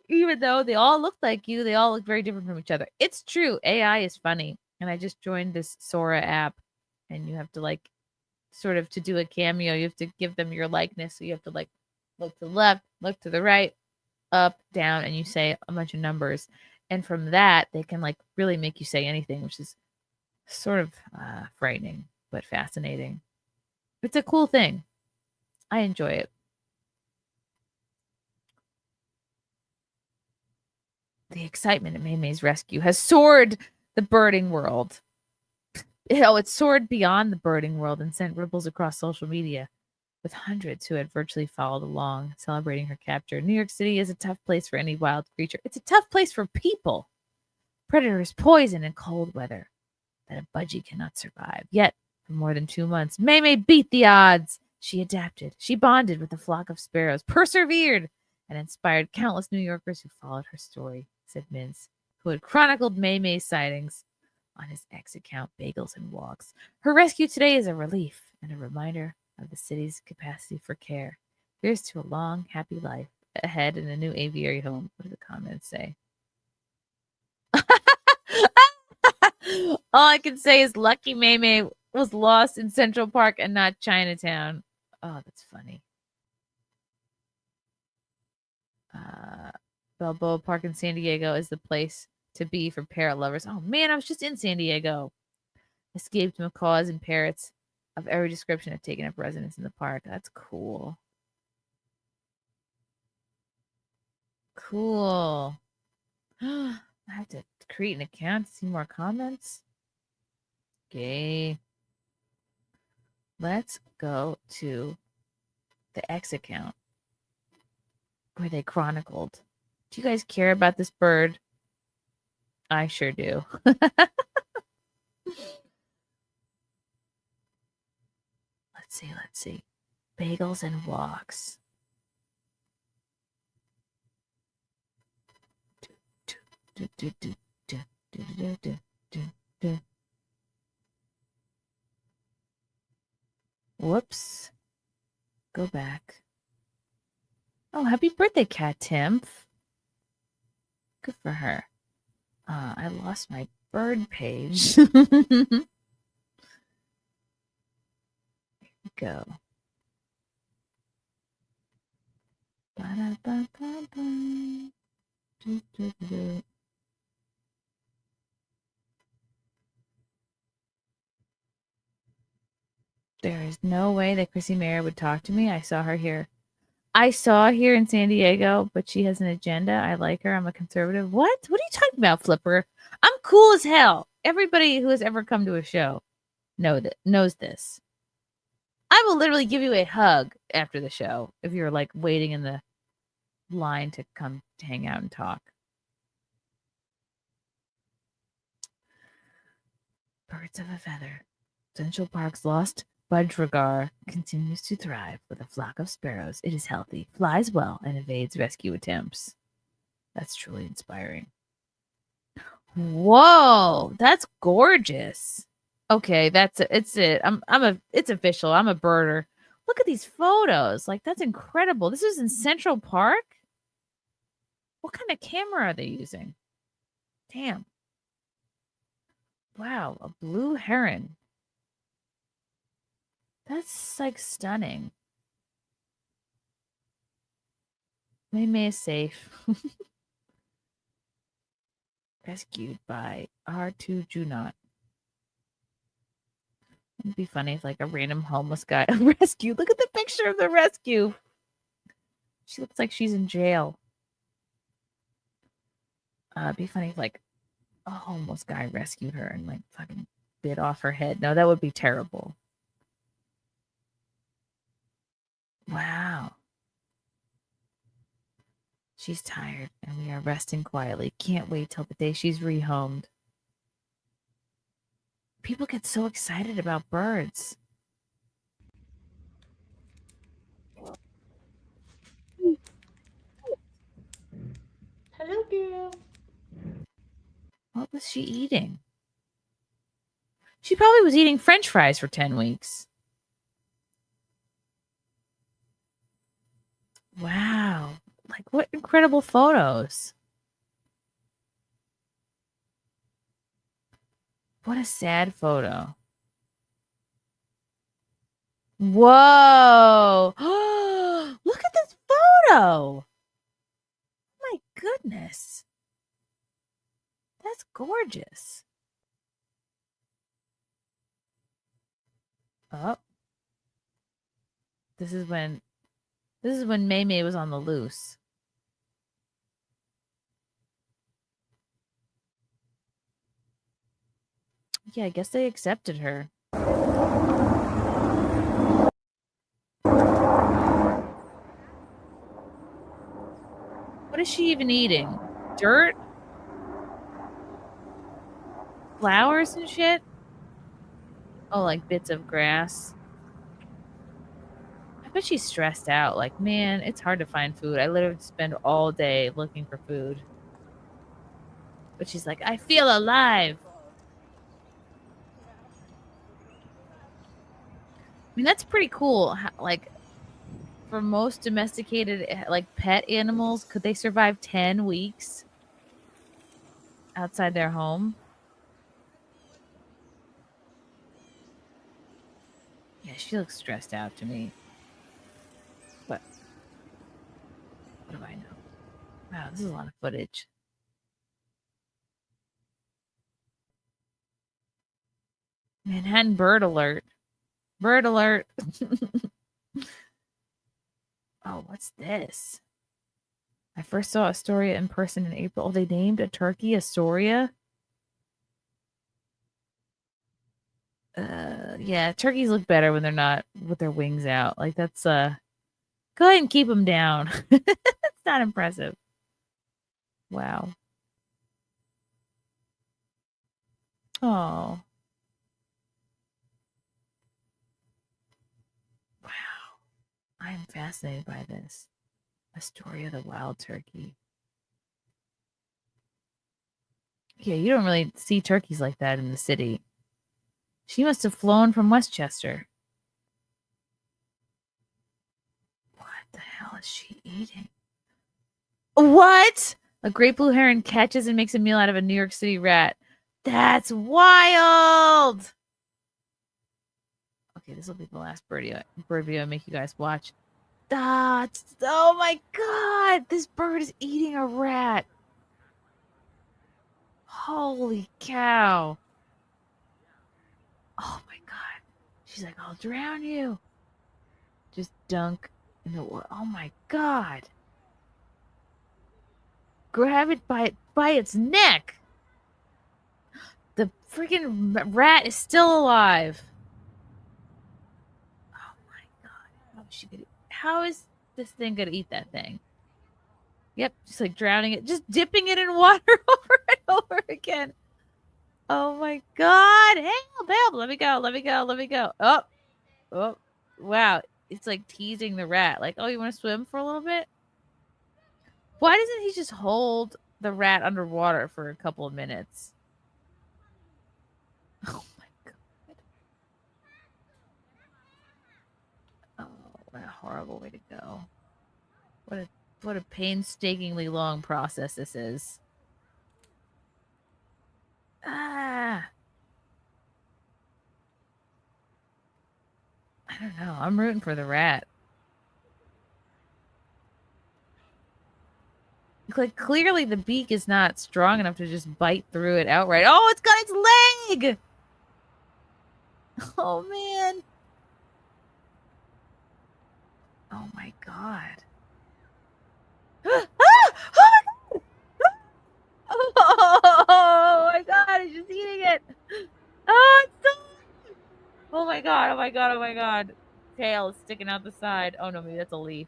Even though they all looked like you, they all look very different from each other. It's true. AI is funny. And I just joined this Sora app, and you have to like sort of to do a cameo, you have to give them your likeness. So you have to like look to the left, look to the right, up, down, and you say a bunch of numbers. And from that, they can like really make you say anything, which is sort of frightening, but fascinating. It's a cool thing. I enjoy it. The excitement at Mei Mei's rescue has soared the birding world. It soared beyond the birding world and sent ripples across social media, with hundreds who had virtually followed along, celebrating her capture. New York City is a tough place for any wild creature. It's a tough place for people. Predators, poison, and cold weather that a budgie cannot survive. Yet, for more than 2 months, Mei Mei beat the odds. She adapted. She bonded with a flock of sparrows, persevered, and inspired countless New Yorkers who followed her story, said Mintz, who had chronicled Mei Mei's sightings on his X account, Bagels and Walks. Her rescue today is a relief and a reminder of the city's capacity for care. Here's to a long, happy life ahead in a new aviary home. What do the comments say? All I can say is lucky Mei Mei was lost in Central Park and not Chinatown. Oh, that's funny. Balboa Park in San Diego is the place to be for parrot lovers. Oh man, I was just in San Diego. Escaped macaws and parrots of every description have taken up residence in the park. That's cool. Cool. I have to create an account to see more comments. Okay. Let's go to the X account where they chronicled. Do you guys care about this bird? I sure do. Let's see. Bagels and Walks. Whoops. go back. Oh, happy birthday, Cat Timph. Good for her. I lost my bird page. Here we go. Ba-da-ba-ba-ba. Do-do-do-do. There is no way that Chrissy Mayer would talk to me. I saw her here. I saw her here in San Diego, but she has an agenda. I like her. I'm a conservative. What? What are you talking about, Flipper? I'm cool as hell. Everybody who has ever come to a show knows this. I will literally give you a hug after the show if you're like waiting in the line to come to hang out and talk. Birds of a feather. Central Park's lost budgerigar continues to thrive with a flock of sparrows. It is healthy, flies well, and evades rescue attempts. That's truly inspiring. Whoa, that's gorgeous. Okay, that's it. It's it. It's official. I'm a birder. Look at these photos. Like, that's incredible. This is in Central Park. What kind of camera are they using? Damn. Wow, a blue heron. That's like stunning. May is safe. Rescued by R2 Junot. It'd be funny if like a random homeless guy rescued. Look at the picture of the rescue. She looks like she's in jail. It'd be funny if like a homeless guy rescued her and like fucking bit off her head. No, that would be terrible. Wow. She's tired and we are resting quietly. Can't wait till the day she's rehomed. People get so excited about birds. Hello, girl. What was she eating? She probably was eating French fries for 10 weeks. Wow. Like, what incredible photos. What a sad photo. Whoa. Look at this photo. My goodness. That's gorgeous. Oh. This is when May May was on the loose. Yeah, I guess they accepted her. What is she even eating? Dirt? Flowers and shit? Oh, like bits of grass. I bet she's stressed out. Like, man, it's hard to find food. I literally spend all day looking for food. But she's like, I feel alive. I mean, that's pretty cool. Like, for most domesticated, like, pet animals, could they survive 10 weeks outside their home? Yeah, she looks stressed out to me. But what do I know? Wow, this is a lot of footage. Manhattan bird alert. Bird alert. Oh, what's this? I first saw Astoria in person in April. Oh, they named a turkey Astoria? Yeah, turkeys look better when they're not with their wings out. Like, that's, go ahead and keep them down. It's not impressive. Wow. Oh. Wow. I am fascinated by this. Astoria the wild turkey. Yeah, you don't really see turkeys like that in the city. She must have flown from Westchester. is she eating? What? A great blue heron catches and makes a meal out of a New York City rat. That's wild. Okay, this will be the last bird video I make you guys watch. Oh my god! This bird is eating a rat. Holy cow. Oh my god. She's like, I'll drown you. Just dunk in the water. Oh my god. Grab it by its neck. The freaking rat is still alive. Oh my god. How is this thing gonna eat that thing? Yep, just like drowning it, just dipping it in water over and over again. Oh my god. Help. Let me go. Oh, wow. It's like teasing the rat. Like, oh, you want to swim for a little bit? Why doesn't he just hold the rat underwater for a couple of minutes? Oh my god. Oh, what a horrible way to go. What a painstakingly long process this is. Ah. I don't know. I'm rooting for the rat. Like, clearly the beak is not strong enough to just bite through it outright. Oh, it's got its leg! Oh, man. Oh, my God. Oh, my God. It's just eating it. Oh, it's so... Oh, my God. Tail is sticking out the side. Oh, no, maybe that's a leaf.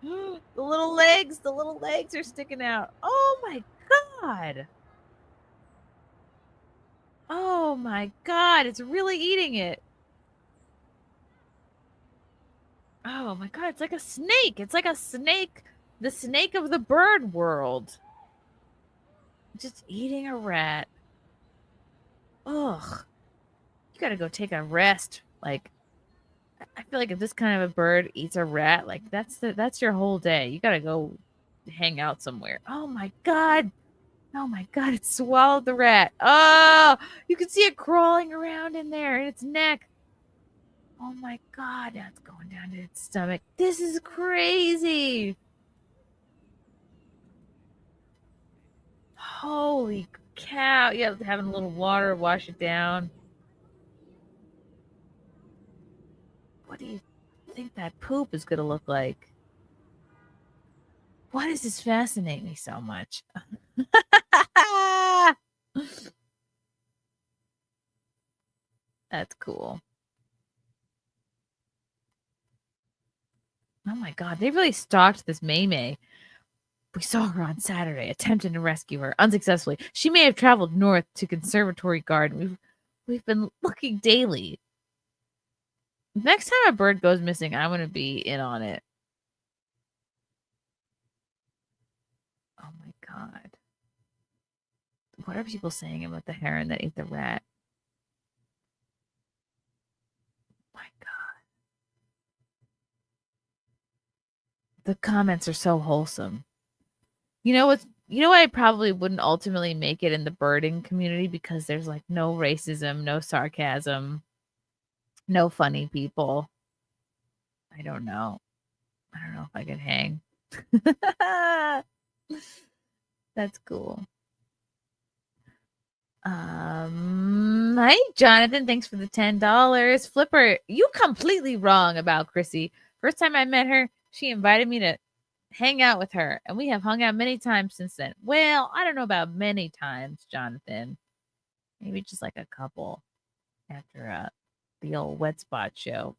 The little legs are sticking out. Oh, my God. Oh, my God. It's really eating it. Oh my god, it's like a snake. It's like a snake. The snake of the bird world. Just eating a rat. Ugh. You gotta go take a rest. Like, I feel like if this kind of a bird eats a rat, like that's your whole day. You gotta go hang out somewhere. Oh my god. Oh my god, it swallowed the rat. Oh, you can see it crawling around in there in its neck. Oh my god, now it's going down to its stomach. This is crazy. Holy cow. Yeah, having a little water, wash it down. What do you think that poop is going to look like? Why does this fascinate me so much? That's cool. Oh my god, they really stalked this Maymay. We saw her on Saturday, attempting to rescue her unsuccessfully. She may have traveled north to Conservatory Garden. We've been looking daily. Next time a bird goes missing, I'm going to be in on it. Oh my god. What are people saying about the heron that ate the rat? My god. The comments are so wholesome. You know what? You know why I probably wouldn't ultimately make it in the birding community, because there's like no racism, no sarcasm, no funny people. I don't know. I don't know if I could hang. That's cool. Hi, Jonathan. Thanks for the $10. Flipper, you completely wrong about Chrissy. First time I met her, she invited me to hang out with her, and we have hung out many times since then. Well, I don't know about many times, Jonathan. Maybe just like a couple after the old wet spot show.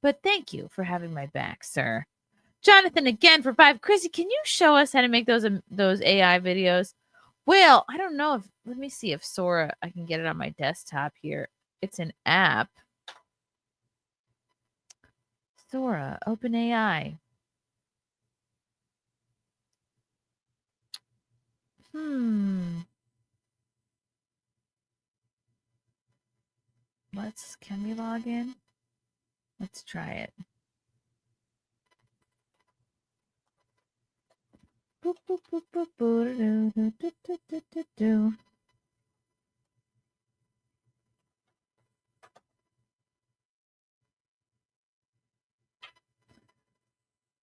But thank you for having my back, sir. Jonathan again for 5. Chrissy, can you show us how to make those AI videos? Well, I don't know if, let me see if Sora, I can get it on my desktop here. It's an app. Sora, open AI. Can we log in? Let's try it.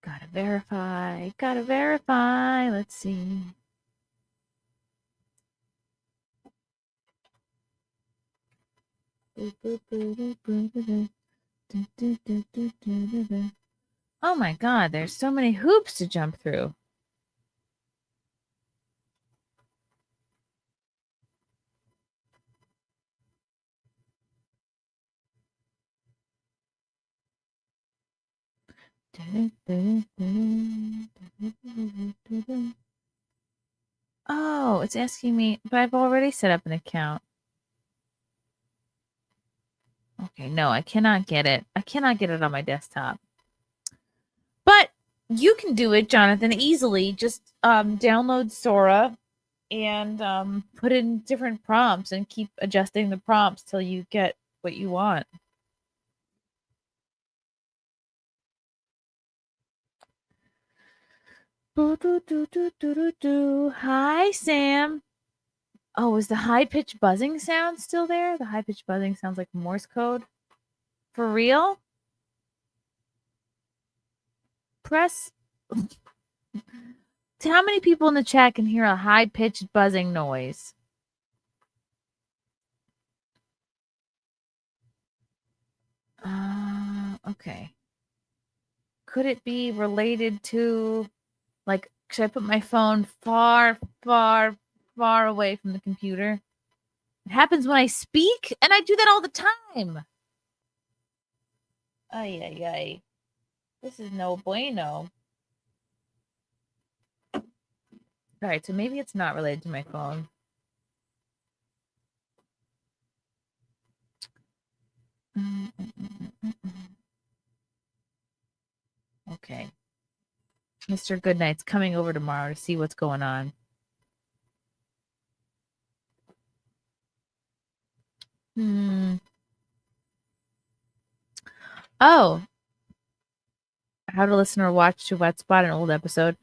Gotta verify. Gotta verify. Let's see. Oh my god, there's so many hoops to jump through. Oh, it's asking me, but I've already set up an account. Okay, no, I cannot get it. I cannot get it on my desktop. But you can do it, Jonathan, easily. Just download Sora and put in different prompts and keep adjusting the prompts till you get what you want. Hi, Sam. Oh, is the high pitched buzzing sound still there? The high pitched buzzing sounds like Morse code. For real? Press. How many people in the chat can hear a high pitched buzzing noise? Okay. Could it be related to, like, should I put my phone far, far, far away from the computer? It happens when I speak, and I do that all the time. Ay, ay, ay. This is no bueno. All right, so maybe it's not related to my phone. Okay. Mr. Goodnight's coming over tomorrow to see what's going on. Oh. How to listen or watch to Wet Spot, an old episode.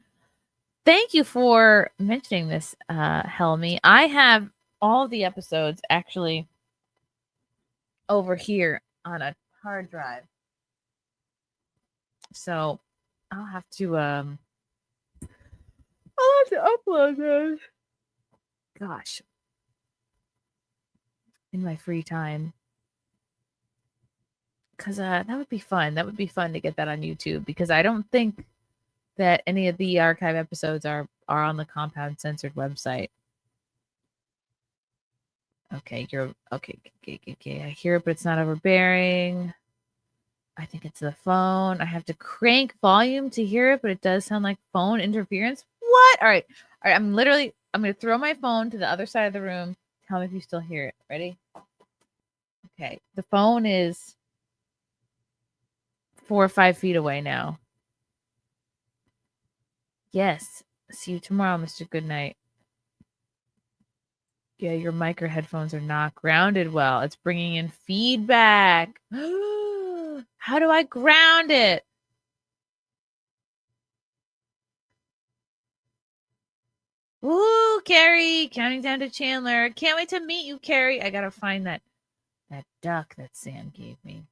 Thank you for mentioning this, Helmy. I have all the episodes actually over here on a hard drive. So I'll have to upload those. Gosh. In my free time. Because that would be fun. That would be fun to get that on YouTube, because I don't think that any of the archive episodes are on the Compound Censored website. Okay, you're okay. I hear it, but it's not overbearing. I think it's the phone. I have to crank volume to hear it, but it does sound like phone interference. What? All right. I'm going to throw my phone to the other side of the room. Tell me if you still hear it. Ready? Okay. The phone is 4 or 5 feet away now. Yes. See you tomorrow, Mr. Goodnight. Yeah, your mic or headphones are not grounded well. It's bringing in feedback. How do I ground it? Woo, Carrie, counting down to Chandler. Can't wait to meet you, Carrie. I gotta find that duck that Sam gave me.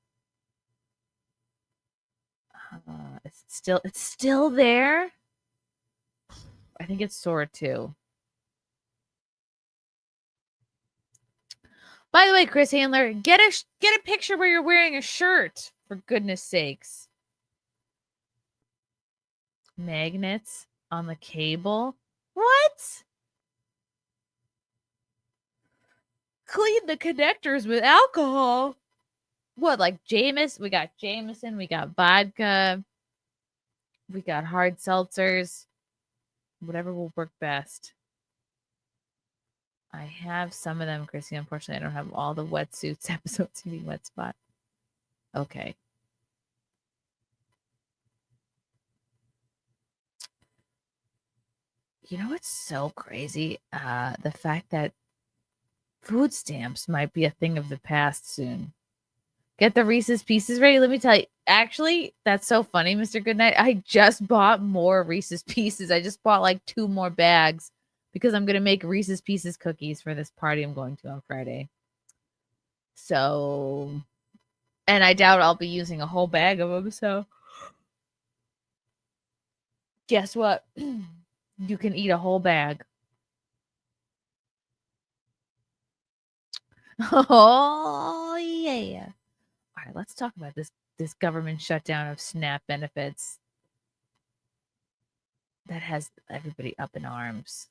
It's still there. I think it's Sora too. By the way, Chris Handler, get a picture where you're wearing a shirt, for goodness sakes. Magnets on the cable. What? Clean the connectors with alcohol. What, like Jameson? We got Jameson, we got vodka, we got hard seltzers. Whatever will work best. I have some of them, Chrissy. Unfortunately, I don't have all the wetsuits episodes in Wet Spot. Okay. You know what's so crazy? The fact that food stamps might be a thing of the past soon. Get the Reese's Pieces ready. Let me tell you. Actually, that's so funny, Mr. Goodnight. I just bought more Reese's Pieces. I just bought like 2 more bags because I'm gonna make Reese's Pieces cookies for this party I'm going to on Friday. So, and I doubt I'll be using a whole bag of them. So, guess what? You can eat a whole bag. Oh yeah. All right, let's talk about this government shutdown of SNAP benefits that has everybody up in arms.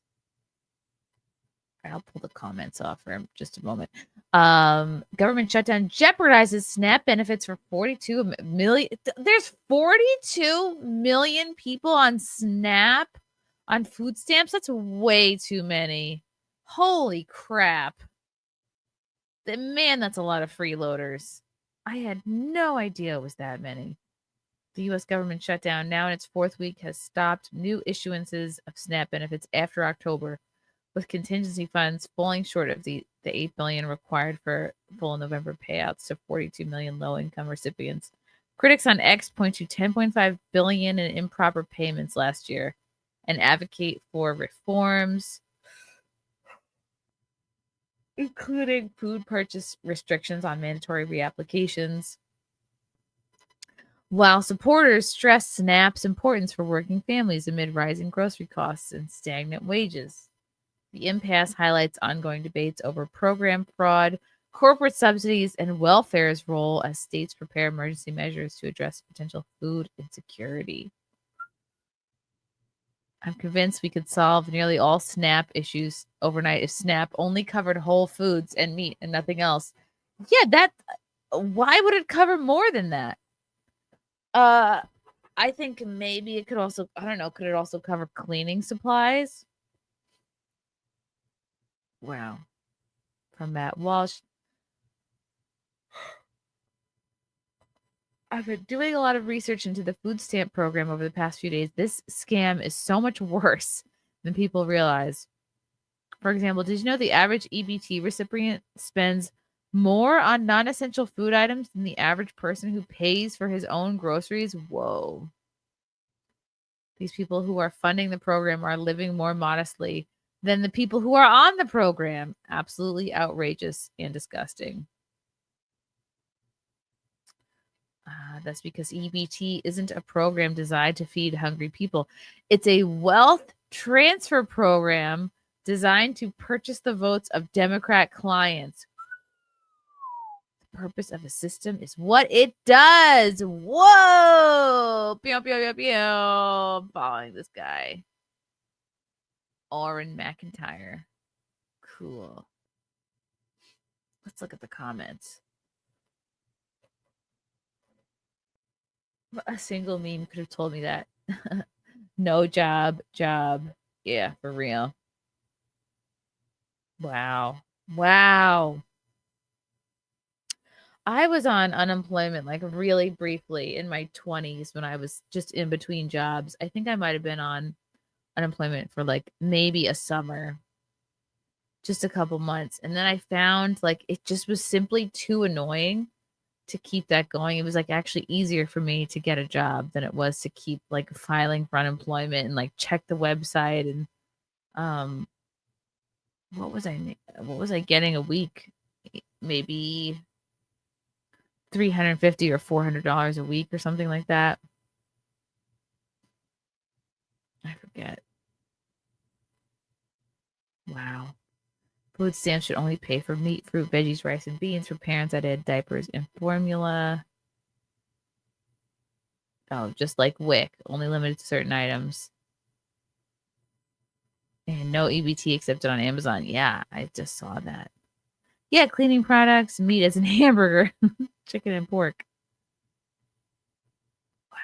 All right, I'll pull the comments off for just a moment. Government shutdown jeopardizes SNAP benefits for 42 million. There's 42 million people on SNAP on food stamps. That's way too many. Holy crap. Man, that's a lot of freeloaders. I had no idea it was that many. The U.S. government shutdown, now in its 4th week, has stopped new issuances of SNAP benefits after October, with contingency funds falling short of the $8 billion required for full November payouts to 42 million low-income recipients. Critics on X point to 10.5 billion in improper payments last year and advocate for reforms, including food purchase restrictions on mandatory reapplications. While supporters stress SNAP's importance for working families amid rising grocery costs and stagnant wages. The impasse highlights ongoing debates over program fraud, corporate subsidies, and welfare's role as states prepare emergency measures to address potential food insecurity. I'm convinced we could solve nearly all SNAP issues overnight if SNAP only covered whole foods and meat and nothing else. Yeah, why would it cover more than that? I think maybe it could also, I don't know, could it also cover cleaning supplies? Wow. From Matt Walsh. I've been doing a lot of research into the food stamp program over the past few days. This scam is so much worse than people realize. For example, did you know the average EBT recipient spends more on non-essential food items than the average person who pays for his own groceries? Whoa. These people who are funding the program are living more modestly than the people who are on the program. Absolutely outrageous and disgusting. That's because EBT isn't a program designed to feed hungry people. It's a wealth transfer program designed to purchase the votes of Democrat clients. The purpose of a system is what it does. Whoa! Pew, pew, pew, pew. I'm following this guy. Orrin McIntyre. Cool. Let's look at the comments. A single meme could have told me that. No job. Yeah, for real. Wow. I was on unemployment like really briefly in my 20s when I was just in between jobs. I think I might have been on unemployment for like maybe a summer, just a couple months. And then I found like it just was simply too annoying to keep that going. It was like actually easier for me to get a job than it was to keep like filing for unemployment and like check the website and what was I getting a week? Maybe $350 or $400 a week or something like that. I forget. Wow. Food stamps should only pay for meat, fruit, veggies, rice, and beans for parents that add diapers and formula. Oh, just like WIC, only limited to certain items. And no EBT accepted on Amazon. Yeah, I just saw that. Yeah, cleaning products, meat as in hamburger, chicken and pork. Wow.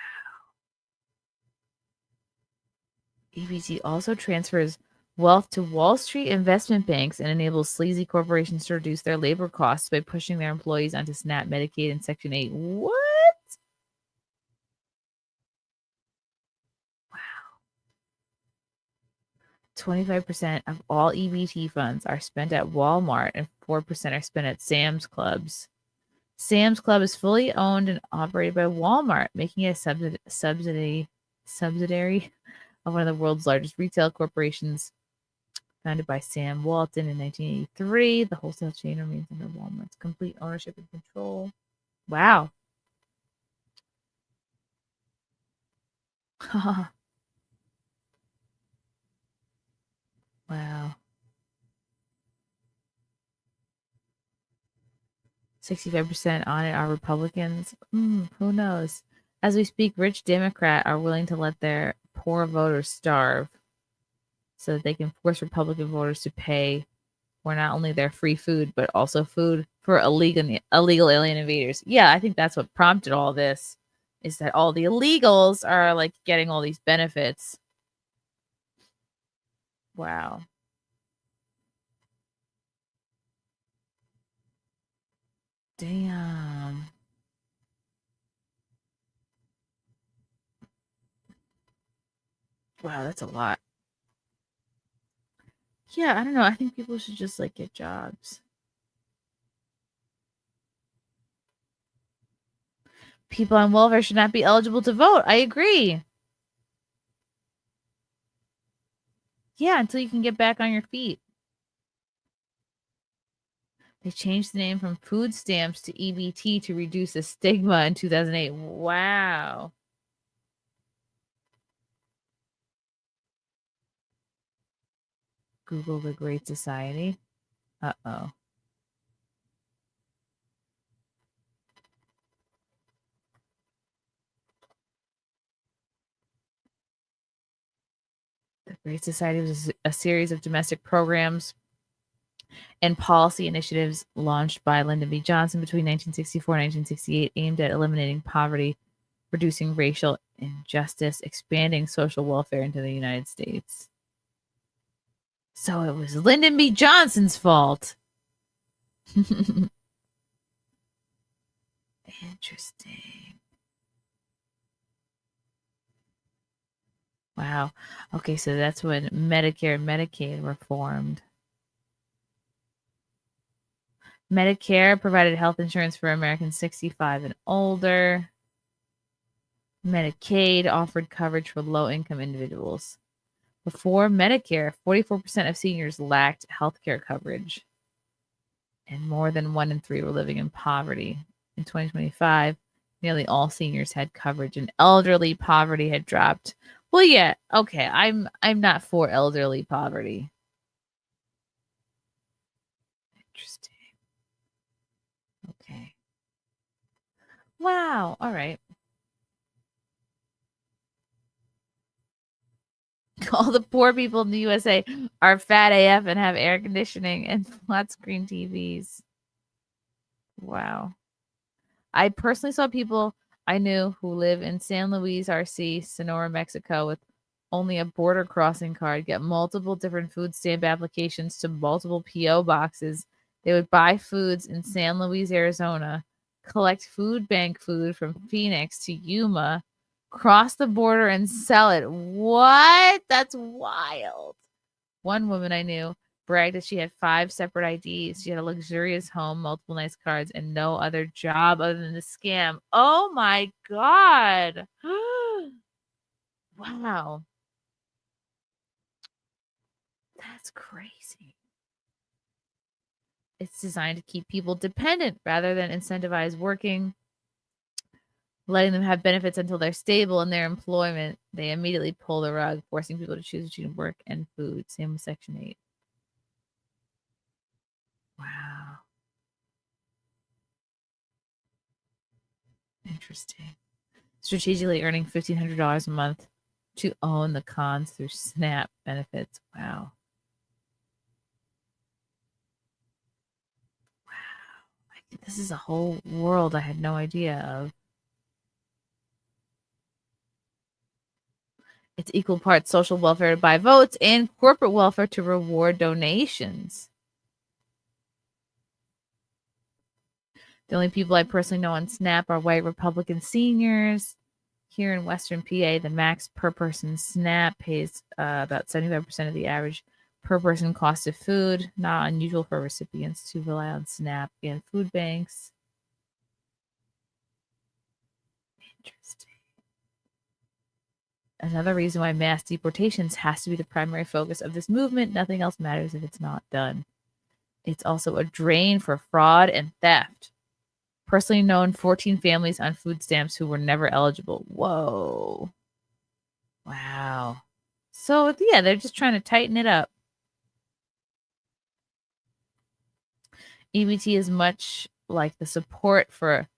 EBT also transfers wealth to Wall Street investment banks and enables sleazy corporations to reduce their labor costs by pushing their employees onto SNAP, Medicaid, and Section 8. What? Wow. 25% of all EBT funds are spent at Walmart and 4% are spent at Sam's Clubs. Sam's Club is fully owned and operated by Walmart, making it a subsidiary of one of the world's largest retail corporations. Founded by Sam Walton in 1983, the wholesale chain remains under Walmart's complete ownership and control. Wow. Wow. 65% on it are Republicans. Who knows? As we speak, rich Democrats are willing to let their poor voters starve so that they can force Republican voters to pay for not only their free food, but also food for illegal alien invaders. Yeah, I think that's what prompted all this, is that all the illegals are like getting all these benefits. Wow. Damn. Wow, that's a lot. Yeah, I don't know. I think people should just like get jobs. People on welfare should not be eligible to vote. I agree. Yeah, until you can get back on your feet. They changed the name from food stamps to EBT to reduce the stigma in 2008. Wow. Google the Great Society. Uh-oh. The Great Society was a series of domestic programs and policy initiatives launched by Lyndon B. Johnson between 1964 and 1968 aimed at eliminating poverty, reducing racial injustice, expanding social welfare into the United States. So it was Lyndon B. Johnson's fault. Interesting. Wow. Okay, so that's when Medicare and Medicaid were formed. Medicare provided health insurance for Americans 65 and older. Medicaid offered coverage for low income individuals. Before Medicare, 44% of seniors lacked health care coverage, and more than 1 in 3 were living in poverty. In 2025, nearly all seniors had coverage, and elderly poverty had dropped. Well, yeah, okay, I'm not for elderly poverty. Interesting. Okay. Wow. All right. All the poor people in the USA are fat AF and have air conditioning and flat screen TVs. Wow. I personally saw people I knew who live in San Luis RC, Sonora, Mexico, with only a border crossing card, get multiple different food stamp applications to multiple PO boxes. They would buy foods in San Luis, Arizona, collect food bank food from Phoenix to Yuma, cross the border and sell it. What? That's wild. One woman I knew bragged that she had 5 separate IDs. She had a luxurious home, multiple nice cars, and no other job other than the scam. Oh my God. Wow. That's crazy. It's designed to keep people dependent rather than incentivize working, letting them have benefits until they're stable in their employment. They immediately pull the rug, forcing people to choose between work and food. Same with Section 8. Wow. Interesting. Strategically earning $1,500 a month to own the cons through SNAP benefits. Wow. Wow. This is a whole world I had no idea of. It's equal parts social welfare to buy votes and corporate welfare to reward donations. The only people I personally know on SNAP are white Republican seniors. Here in Western PA, the max per person SNAP pays about 75% of the average per person cost of food. Not unusual for recipients to rely on SNAP and food banks. Interesting. Another reason why mass deportations has to be the primary focus of this movement. Nothing else matters if it's not done. It's also a drain for fraud and theft. Personally known 14 families on food stamps who were never eligible. Whoa. Wow. So, yeah, they're just trying to tighten it up. EBT is much like the support for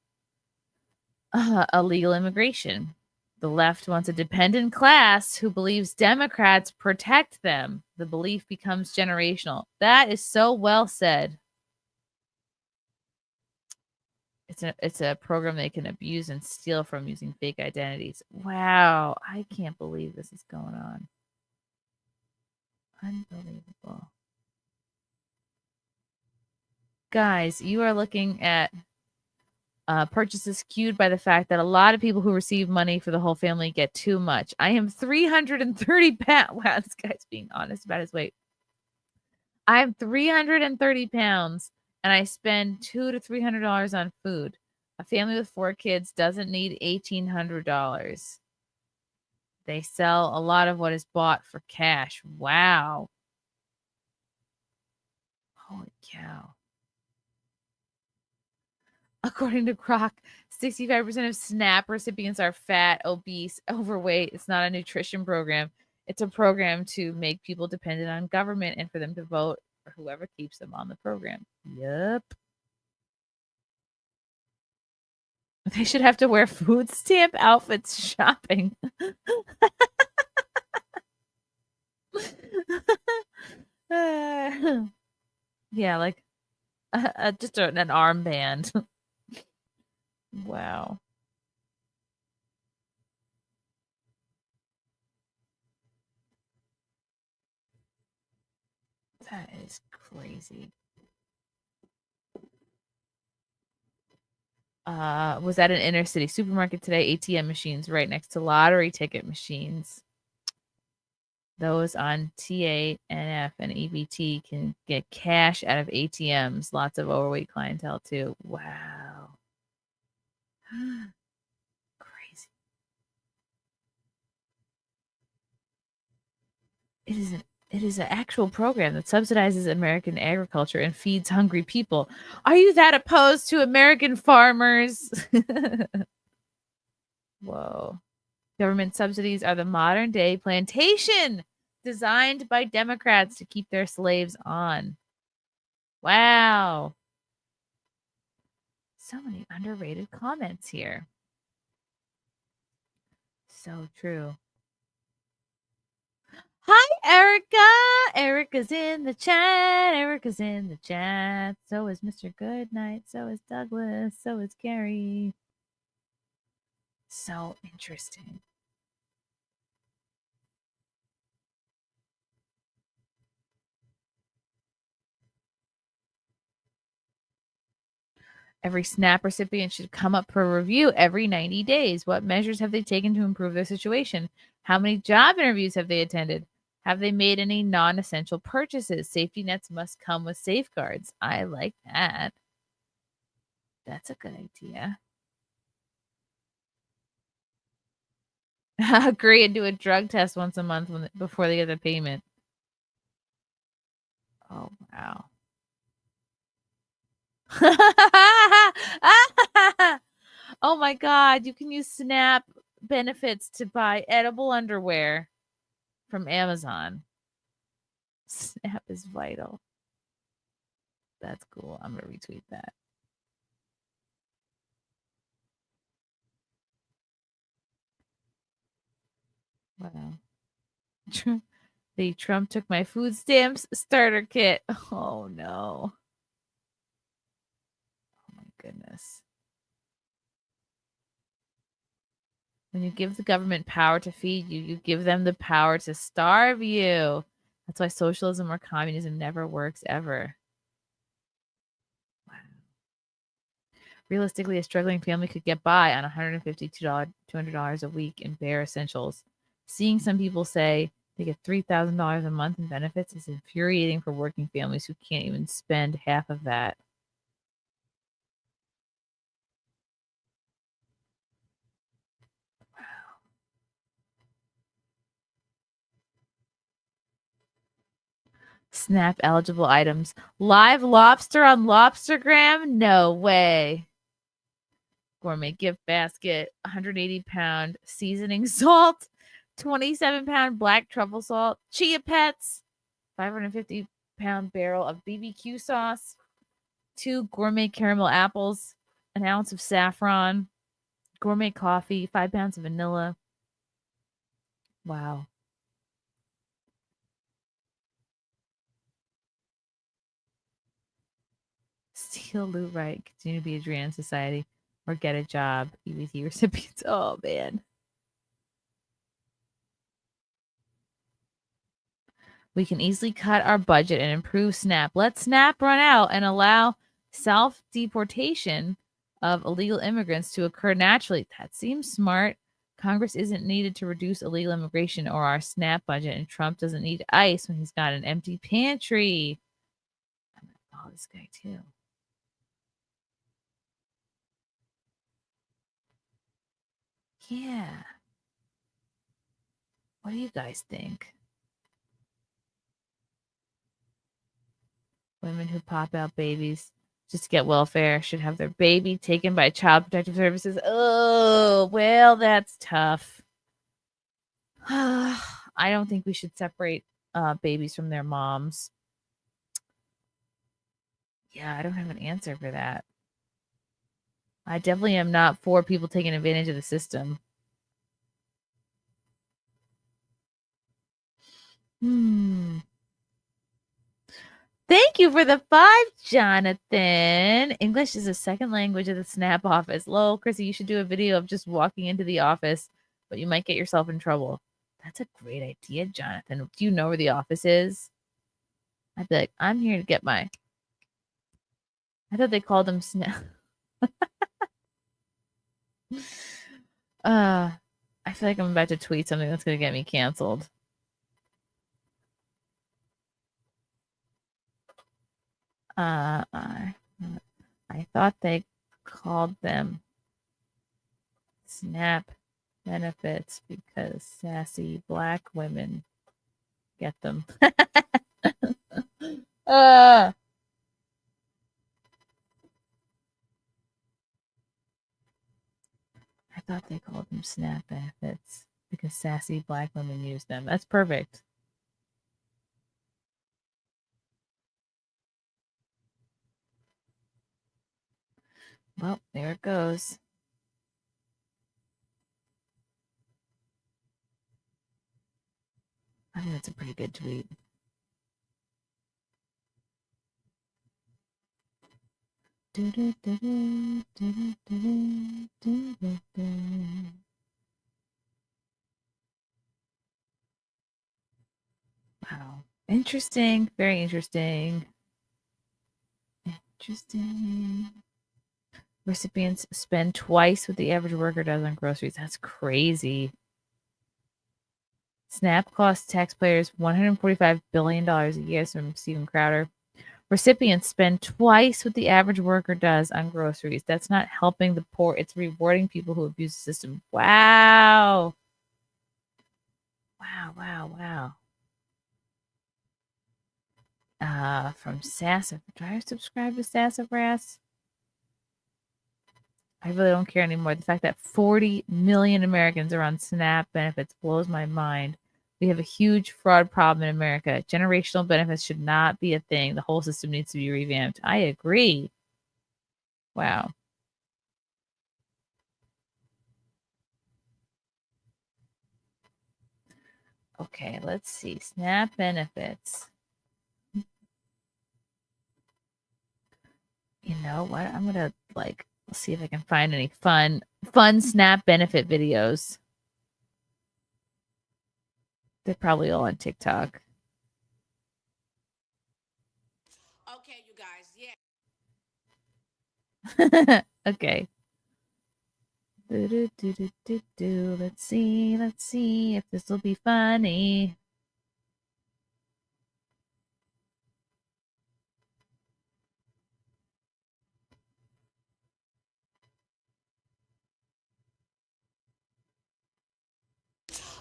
illegal immigration. The left wants a dependent class who believes Democrats protect them. The belief becomes generational. That is so well said. It's a program they can abuse and steal from using fake identities. Wow, I can't believe this is going on. Unbelievable. Guys, you are looking at purchases skewed by the fact that a lot of people who receive money for the whole family get too much. I am 330 pounds. Wow, this guy's being honest about his weight. I'm 330 pounds and I spend $200 to $300 on food. A family with 4 kids doesn't need $1,800. They sell a lot of what is bought for cash. Wow. Holy cow. According to Kroc, 65% of SNAP recipients are fat, obese, overweight. It's not a nutrition program. It's a program to make people dependent on government and for them to vote for whoever keeps them on the program. Yep. They should have to wear food stamp outfits shopping. Yeah, like just an armband. Wow. That is crazy. Was at an inner city supermarket today. ATM machines right next to lottery ticket machines. Those on TANF and EBT can get cash out of ATMs. Lots of overweight clientele too. Wow. Crazy. It is an actual program that subsidizes American agriculture and feeds hungry people. Are you that opposed to American farmers? Whoa. Government subsidies are the modern day plantation designed by Democrats to keep their slaves on. Wow. So many underrated comments here. So true. Hi, Erica. Erica's in the chat. Erica's in the chat. So is Mr. Goodnight. So is Douglas. So is Gary. So interesting. Every SNAP recipient should come up for review every 90 days. What measures have they taken to improve their situation? How many job interviews have they attended? Have they made any non essential purchases? Safety nets must come with safeguards. I like that. That's a good idea. Agree and do a drug test once a month before they get the payment. Oh, wow. Oh my God. You can use SNAP benefits to buy edible underwear from Amazon. SNAP is vital. That's cool. I'm going to retweet that. Wow. The Trump took my food stamps starter kit. Oh no. Oh my goodness. When you give the government power to feed you, you give them the power to starve you. That's why socialism or communism never works ever. Wow. Realistically, a struggling family could get by on $150 to $200 a week in bare essentials. Seeing some people say they get $3,000 a month in benefits is infuriating for working families who can't even spend half of that. Snap eligible items. Live lobster on Lobstergram? No way. Gourmet gift basket. 180-pound seasoning salt. 27-pound black truffle salt. Chia Pets. 550-pound barrel of BBQ sauce. 2 gourmet caramel apples. An ounce of saffron. Gourmet coffee. 5 pounds of vanilla. Wow. Steal loot right. Continue to be a drain on society. Or get a job. EBT recipients. Oh, man. We can easily cut our budget and improve SNAP. Let SNAP run out and allow self deportation of illegal immigrants to occur naturally. That seems smart. Congress isn't needed to reduce illegal immigration or our SNAP budget, and Trump doesn't need ICE when he's got an empty pantry. I'm gonna follow this guy too. Yeah. What do you guys think? Women who pop out babies just to get welfare should have their baby taken by Child Protective Services. Oh, well, that's tough. I don't think we should separate babies from their moms. Yeah, I don't have an answer for that. I definitely am not for people taking advantage of the system. Thank you for the 5, Jonathan. English is a second language of the Snap office. Lol, Chrissy, you should do a video of just walking into the office, but you might get yourself in trouble. That's a great idea, Jonathan. Do you know where the office is? I'd be like, I'm here to get my. I thought they called them Snap. I feel like I'm about to tweet something that's going to get me canceled. I thought they called them SNAP benefits because sassy black women get them. uh, I thought they called them SNAP benefits because sassy black women use them. That's perfect. Well, there it goes. I think that's a pretty good tweet. Wow. Interesting. Very interesting. Interesting. Recipients spend twice what the average worker does on groceries. That's crazy. SNAP costs taxpayers $145 billion a year, from Steven Crowder. Recipients spend twice what the average worker does on groceries. That's not helping the poor. It's rewarding people who abuse the system. Wow. Wow. From Sassaf. Do I subscribe to Sassafras? I really don't care anymore. The fact that 40 million Americans are on SNAP benefits blows my mind. We have a huge fraud problem in America. Generational benefits should not be a thing. The whole system needs to be revamped. I agree. Wow. Okay, let's see. SNAP benefits. You know what? I'm gonna see if I can find any fun SNAP benefit videos. They're probably all on TikTok. Okay, you guys, yeah. Okay. Let's see if this will be funny.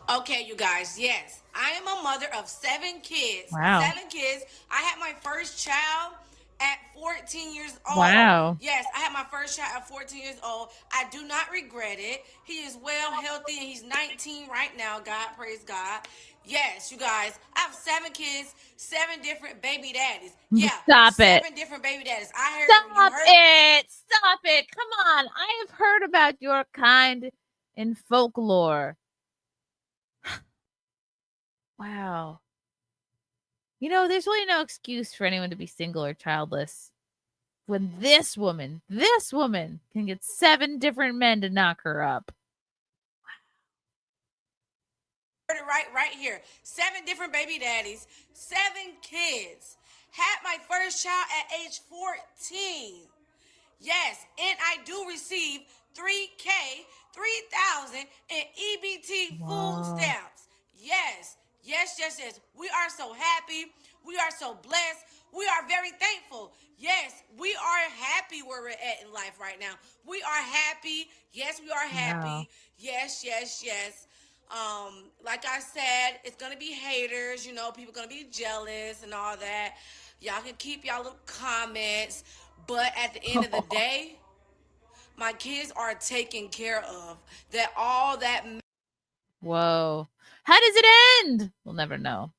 Okay, you guys, yes. I am a mother of 7 kids. Wow. 7 kids. I had my first child at 14 years old. Wow. Yes, I had my first child at 14 years old. I do not regret it. He is well, healthy, and he's 19 right now. God, praise God. Yes, you guys. I have 7 kids, 7 different baby daddies. Yeah, Stop it. 7 different baby daddies. I heard Stop you heard. it. Stop it. Come on. I have heard about your kind in folklore. Wow. You know, there's really no excuse for anyone to be single or childless when this woman can get 7 different men to knock her up. Heard it right here. 7 different baby daddies, 7 kids. Had my first child at age 14. Yes, and I do receive 3K, 3,000 in EBT Wow. food stamps. Yes. We are so happy. We are so blessed. We are very thankful. Yes, we are happy where we're at in life right now. We are happy. Yes, we are happy. Wow. Yes. Like I said, it's gonna be haters, people gonna be jealous and all that. Y'all can keep y'all little comments, but at the end of the day, my kids are taken care of. That all that. Whoa. How does it end? We'll never know.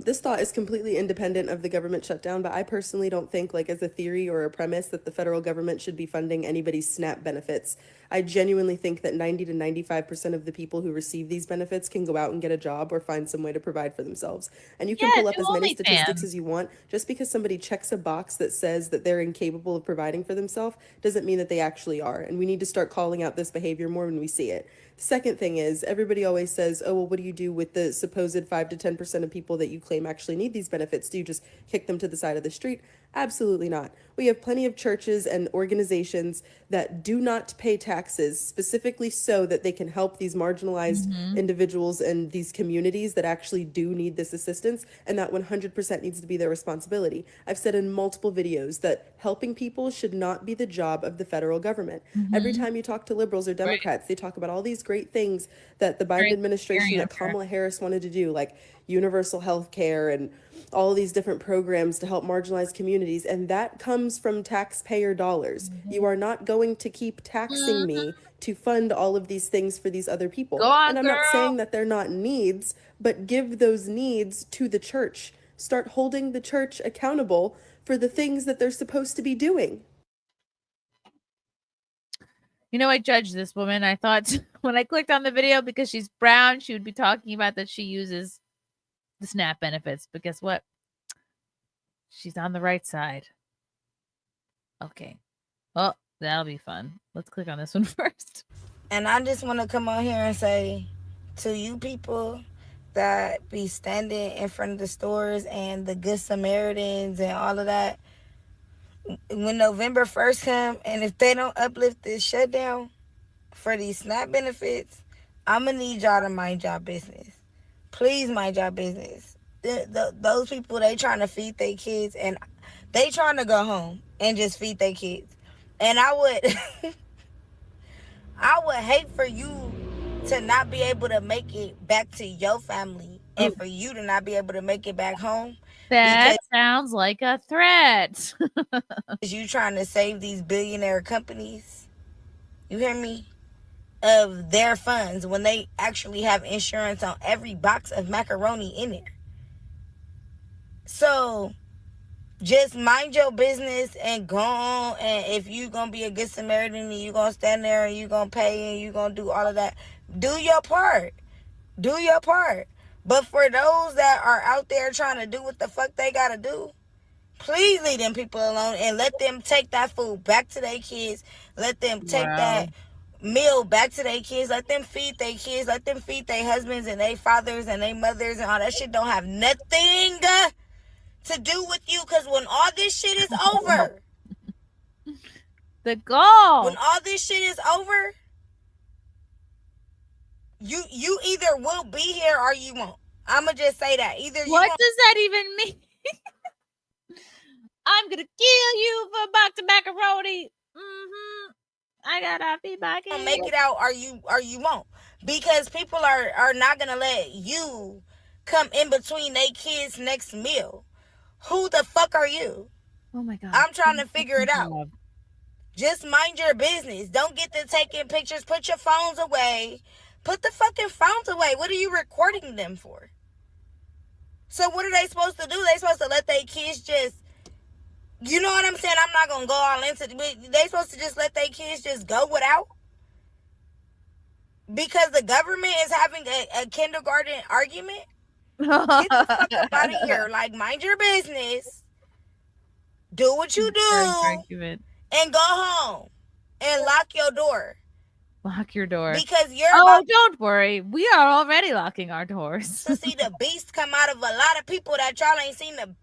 This thought is completely independent of the government shutdown, but I personally don't think, like as a theory or a premise, that the federal government should be funding anybody's SNAP benefits. I genuinely think that 90 to 95% of the people who receive these benefits can go out and get a job or find some way to provide for themselves. And you can pull up as many statistics as you want. Just because somebody checks a box that says that they're incapable of providing for themselves doesn't mean that they actually are. And we need to start calling out this behavior more when we see it. Second thing is, everybody always says, oh, well, what do you do with the supposed 5 to 10% of people that you claim actually need these benefits? Do you just kick them to the side of the street? Absolutely not. We have plenty of churches and organizations that do not pay taxes specifically so that they can help these marginalized individuals and these communities that actually do need this assistance, and that 100% needs to be their responsibility. I've said in multiple videos that helping people should not be the job of the federal government. Every time you talk to liberals or Democrats, they talk about all these great things that the Biden administration, that Kamala Harris wanted to do, like universal health care and all these different programs to help marginalized communities, and that comes from taxpayer dollars. You are not going to keep taxing me to fund all of these things for these other people. Go on, and I'm not saying that they're not needs, but give those needs to the church. Start holding the church accountable for the things that they're supposed to be doing. You know, I judged this woman. I thought when I clicked on the video, because she's brown, she would be talking about that she uses the SNAP benefits. But guess what? She's on the right side. Okay. Well, that'll be fun. Let's click on this one first. And I just want to come on here and say to you people that be standing in front of the stores and the Good Samaritans and all of that, when November 1st come, and if they don't uplift this shutdown for these SNAP benefits, I'm going to need y'all to mind y'all business. Please mind y'all business. Those people, they trying to feed their kids, and they trying to go home and just feed their kids. And I would I would hate for you to not be able to make it back to your family, and for you to not be able to make it back home. That sounds like a threat. You trying to save these billionaire companies, you hear me, of their funds when they actually have insurance on every box of macaroni in there. So just mind your business and go on. And if you gonna be a good Samaritan and you gonna stand there and you gonna pay and you gonna do all of that, do your part. Do your part. But for those that are out there trying to do what the fuck they gotta do, please leave them people alone and let them take that food back to their kids. Let them take that meal back to their kids. Let them feed their kids. Let them feed their husbands and their fathers and their mothers, and all that shit don't have nothing to do with you. Because when all this shit is over, the goal, when all this shit is over, you either will be here or you won't. I'ma just say that. Either you what does that even mean? I'm gonna kill you for a box of macaroni. I gotta feed my kids. Make it out or you won't, because people are not gonna let you come in between their kids' next meal. Who the fuck are you? Oh my god. I'm trying to figure it out. Just mind your business. Don't get to taking pictures. Put your phones away. Put the fucking phones away. What are you recording them for? So what are they supposed to do? They supposed to let their kids just, you know what I'm saying? I'm not gonna go all into it, but they supposed to just let their kids just go without? Because the government is having a kindergarten argument? Get the fuck up out of here. Like, mind your business. Do what you do. And go home. And lock your door. Lock your door. Because you're don't worry. We are already locking our doors. to see the beast come out of a lot of people that y'all ain't seen. The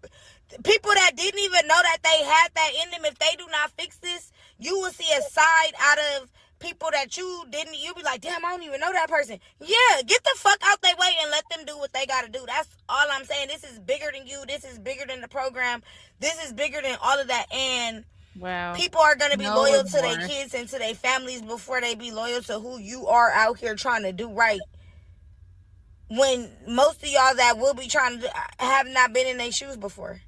people that didn't even know that they had that in them. If they do not fix this, you will see a side out of people that you didn't. You'll be like, damn, I don't even know that person. Yeah, get the fuck out their way and let them do what they got to do. That's all I'm saying. This is bigger than you. This is bigger than the program. This is bigger than all of that. And wow, people are going to be loyal to their kids and to their families before they be loyal to who you are out here trying to do right. When most of y'all that will be trying to have not been in their shoes before.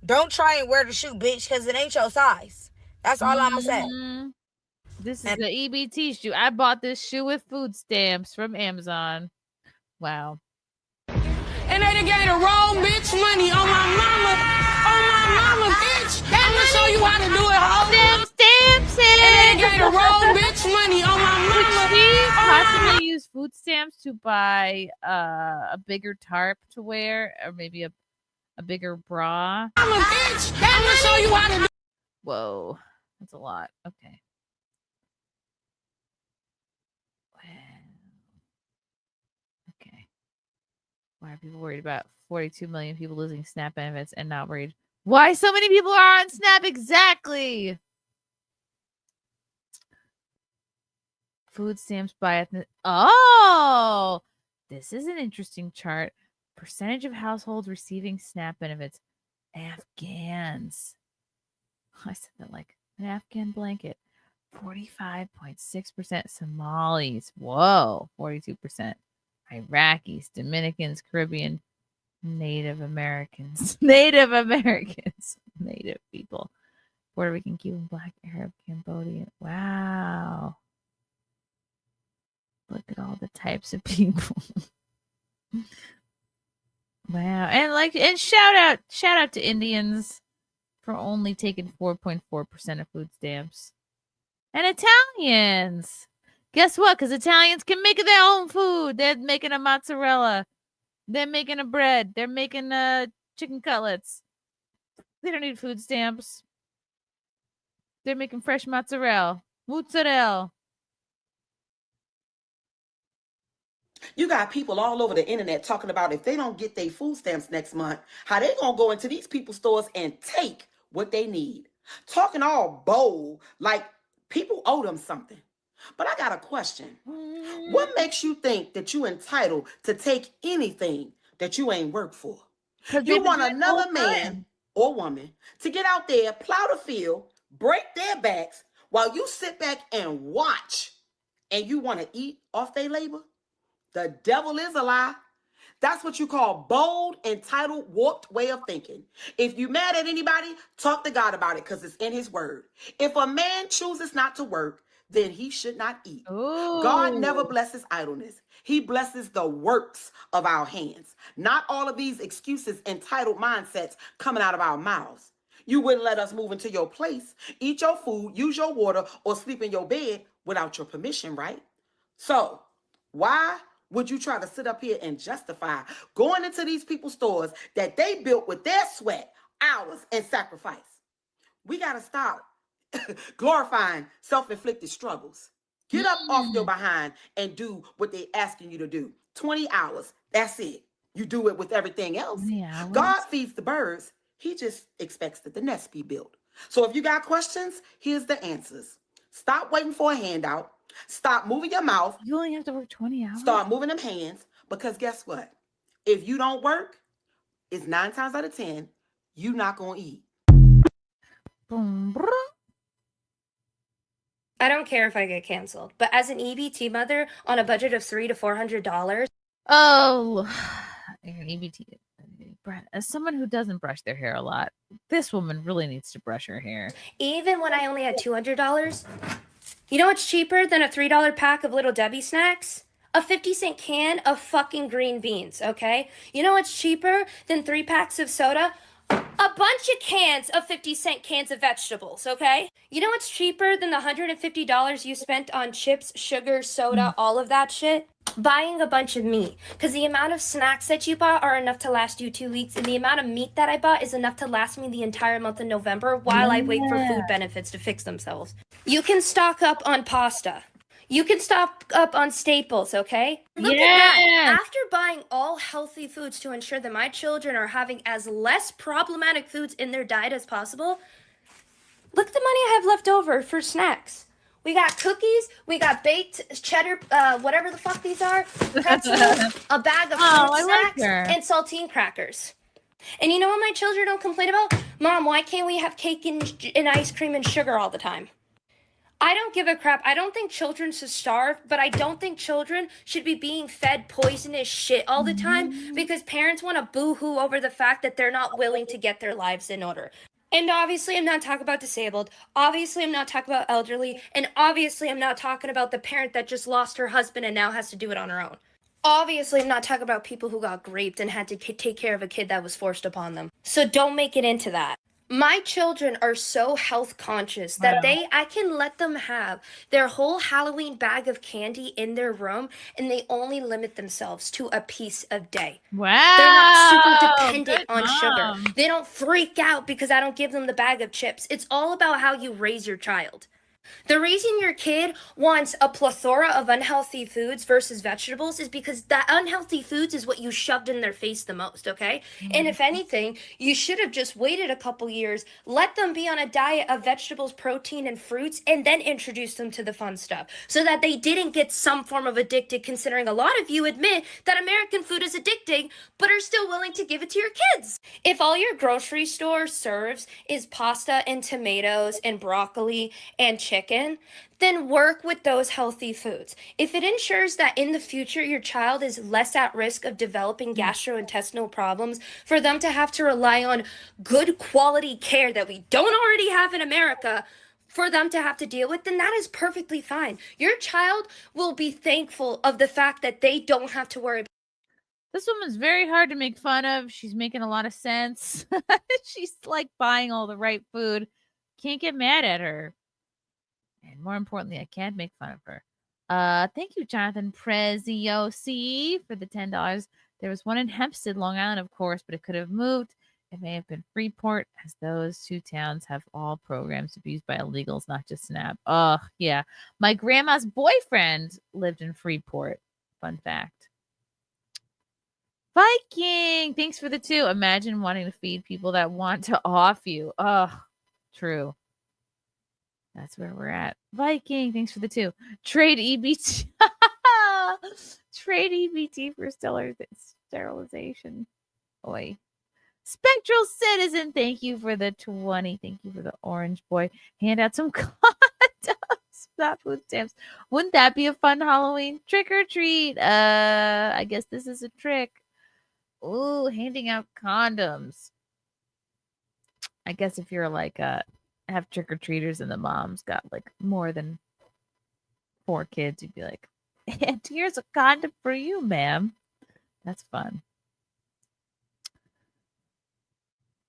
Don't try and wear the shoe, bitch, because it ain't your size. That's all I'm going to say. This is the EBT shoe. I bought this shoe with food stamps from Amazon. Wow. And they done gave the wrong bitch money on my mama. On my mama, bitch. I'm gonna show you how to do it, ho. Stamps And they gave the wrong bitch money on my Would mama. she possibly use food stamps to buy a bigger tarp to wear, or maybe a bigger bra? I'm a bitch. I'm gonna show you how to do. Whoa, that's a lot. Okay. Okay. Why are people worried about 42 million people losing SNAP benefits and not worried why so many people are on SNAP? Exactly. Food stamps by ethnic. Oh, this is an interesting chart. Percentage of households receiving SNAP benefits. Afghans. I said that like an Afghan blanket. 45.6%. Somalis. Whoa. 42%. Iraqis, Dominicans, Caribbean, Native Americans. Native people. Puerto Rican, Cuban, Black, Arab, Cambodian. Wow. Look at all the types of people. Wow. And shout out to Indians for only taking 4.4% of food stamps. And Italians. Guess what? Because Italians can make their own food. They're making a mozzarella. They're making a bread. They're making chicken cutlets. They don't need food stamps. They're making fresh mozzarella. Mozzarella. You got people all over the internet talking about if they don't get their food stamps next month, how they gonna go into these people's stores and take what they need. Talking all bold, like people owe them something. But I got a question. What makes you think that you entitled to take anything that you ain't worked for? You want another man or woman to get out there, plow the field, break their backs, while you sit back and watch, and you want to eat off their labor? The devil is a lie. That's what you call bold, entitled, warped way of thinking. If you mad at anybody, talk to God about it because it's in his word. If a man chooses not to work, then he should not eat. Ooh. God never blesses idleness. He blesses the works of our hands. Not all of these excuses, entitled mindsets coming out of our mouths. You wouldn't let us move into your place, eat your food, use your water, or sleep in your bed without your permission, right? So, why would you try to sit up here and justify going into these people's stores that they built with their sweat, hours, and sacrifice? We got to stop glorifying self-inflicted struggles. Get up off your behind and do what they're asking you to do. 20 hours, that's it. You do it with everything else. Yeah, God feeds the birds. He just expects that the nest be built. So if you got questions, here's the answers. Stop waiting for a handout. Stop moving your mouth. You only have to work 20 hours. Start moving them hands, because guess what? If you don't work, it's 9 times out of 10, you're not going to eat. Boom, I don't care if I get canceled, but as an EBT mother on a budget of $300 to $400. Oh, an EBT. As someone who doesn't brush their hair a lot, this woman really needs to brush her hair. Even when I only had $200, you know what's cheaper than a $3 pack of Little Debbie snacks? A 50-cent can of fucking green beans, okay? You know what's cheaper than 3 packs of soda? A bunch of cans of 50-cent cans of vegetables, okay? You know what's cheaper than the $150 you spent on chips, sugar, soda, all of that shit? Buying a bunch of meat. Because the amount of snacks that you bought are enough to last you 2 weeks, and the amount of meat that I bought is enough to last me the entire month of November while I wait for food benefits to fix themselves. You can stock up on pasta. You can stock up on staples, okay? Look at that. After buying all healthy foods to ensure that my children are having as less problematic foods in their diet as possible, look at the money I have left over for snacks. We got cookies, we got baked cheddar, whatever the fuck these are, pretzels, a bag of fruit snacks, and saltine crackers. And you know what my children don't complain about? Mom, why can't we have cake and ice cream and sugar all the time? I don't give a crap. I don't think children should starve, but I don't think children should be being fed poisonous shit all the time because parents want to boo-hoo over the fact that they're not willing to get their lives in order. And obviously, I'm not talking about disabled. Obviously, I'm not talking about elderly. And obviously, I'm not talking about the parent that just lost her husband and now has to do it on her own. Obviously, I'm not talking about people who got raped and had to take care of a kid that was forced upon them. So don't make it into that. My children are so health conscious that I can let them have their whole Halloween bag of candy in their room and they only limit themselves to a piece a day. Wow. They're not super dependent on sugar. They don't freak out because I don't give them the bag of chips. It's all about how you raise your child. The reason your kid wants a plethora of unhealthy foods versus vegetables is because that unhealthy foods is what you shoved in their face the most, okay? And if anything, you should have just waited a couple years, let them be on a diet of vegetables, protein, and fruits, and then introduce them to the fun stuff so that they didn't get some form of addicted, considering a lot of you admit that American food is addicting, but are still willing to give it to your kids. If all your grocery store serves is pasta and tomatoes and broccoli and chicken, then work with those healthy foods. If it ensures that in the future your child is less at risk of developing gastrointestinal problems, for them to have to rely on good quality care that we don't already have in America, for them to have to deal with, then that is perfectly fine. Your child will be thankful of the fact that they don't have to worry. This woman's very hard to make fun of. She's making a lot of sense. She's like buying all the right food. Can't get mad at her. And more importantly, I can't make fun of her. Thank you, Jonathan Preziosi, for the $10. There was one in Hempstead, Long Island, of course, but it could have moved. It may have been Freeport, as those two towns have all programs abused by illegals, not just SNAP. Oh, yeah. My grandma's boyfriend lived in Freeport. Fun fact. Viking, thanks for the 2. Imagine wanting to feed people that want to off you. Oh, true. That's where we're at. Viking, thanks for the 2. Trade EBT. Trade EBT for sterilization. Oi. Spectral Citizen, thank you for the 20. Thank you for the orange boy. Hand out some condoms, not food stamps. Wouldn't that be a fun Halloween trick or treat? I guess this is a trick. Ooh, handing out condoms. I guess if you're like have trick or treaters and the mom's got like more than 4 kids, you'd be like, and here's a condom for you, ma'am. That's fun.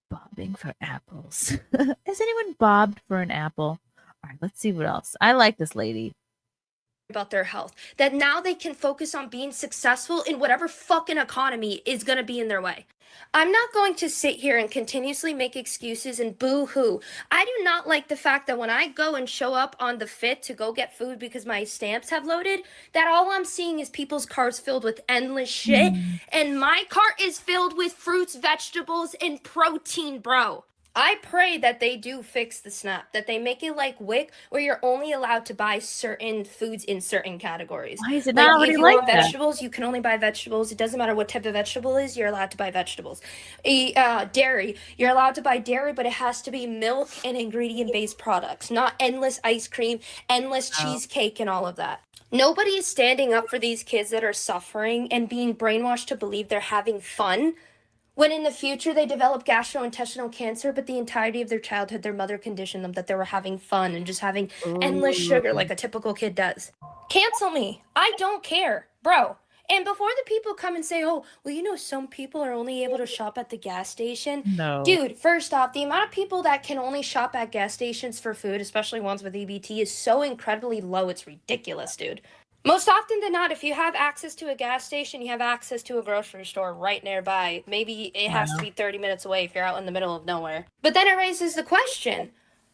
Bobbing for apples. Has anyone bobbed for an apple? All right, let's see what else. I like this lady. About their health, that now they can focus on being successful in whatever fucking economy is going to be in their way. I'm not going to sit here and continuously make excuses and boo-hoo. I do not like the fact that when I go and show up on the fit to go get food because my stamps have loaded, that all I'm seeing is people's cars filled with endless shit, and my cart is filled with fruits, vegetables, and protein, bro. I pray that they do fix the SNAP, that they make it like WIC, where you're only allowed to buy certain foods in certain categories. Why is it Like not already if you like want that? vegetables, you can only buy vegetables. It doesn't matter what type of vegetable it is, you're allowed to buy vegetables. Dairy, you're allowed to buy dairy, but it has to be milk and ingredient-based products, not endless ice cream, endless cheesecake, and all of that. Nobody is standing up for these kids that are suffering and being brainwashed to believe they're having fun when in the future they develop gastrointestinal cancer, but the entirety of their childhood, their mother conditioned them that they were having fun and just having endless sugar like a typical kid does. Cancel me. I don't care, bro. And before the people come and say, oh, well, you know, some people are only able to shop at the gas station. No. Dude, first off, the amount of people that can only shop at gas stations for food, especially ones with EBT, is so incredibly low. It's ridiculous, dude. Most often than not, if you have access to a gas station, you have access to a grocery store right nearby. Maybe it has to be 30 minutes away if you're out in the middle of nowhere. But then it raises the question,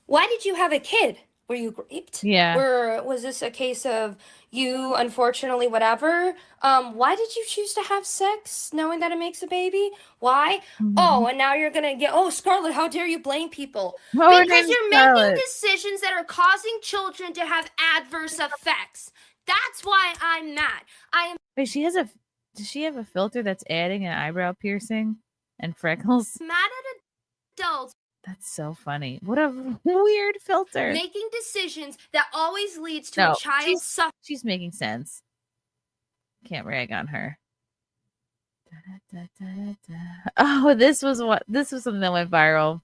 why did you have a kid? Were you raped? Yeah. Or was this a case of you, unfortunately, whatever? Why did you choose to have sex knowing that it makes a baby? Why? Oh, and now you're going to get, oh, Scarlett, how dare you blame people? Oh, her Because name's you're Scarlett. making decisions that are causing children to have adverse effects. That's why I'm mad. I am Wait, does she have a filter that's adding an eyebrow piercing and freckles? mad at adults That's so funny. What a weird filter. making decisions that always leads to No, a child suffering. She's making sense. Can't rag on her. Oh, this was something that went viral.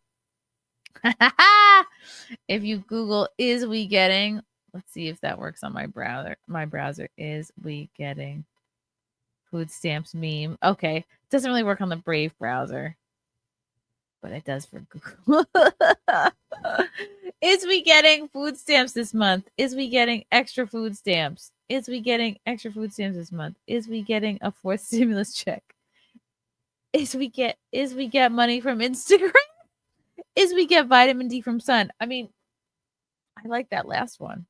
If you Google "is we getting," let's see if that works on my browser. My browser is we getting food stamps meme. Okay, doesn't really work on the Brave browser, but it does for Google. Is we getting food stamps this month? Is we getting extra food stamps? Is we getting extra food stamps this month? Is we getting a fourth stimulus check? Is we get money from Instagram? Is we get vitamin D from sun? I mean, I like that last one.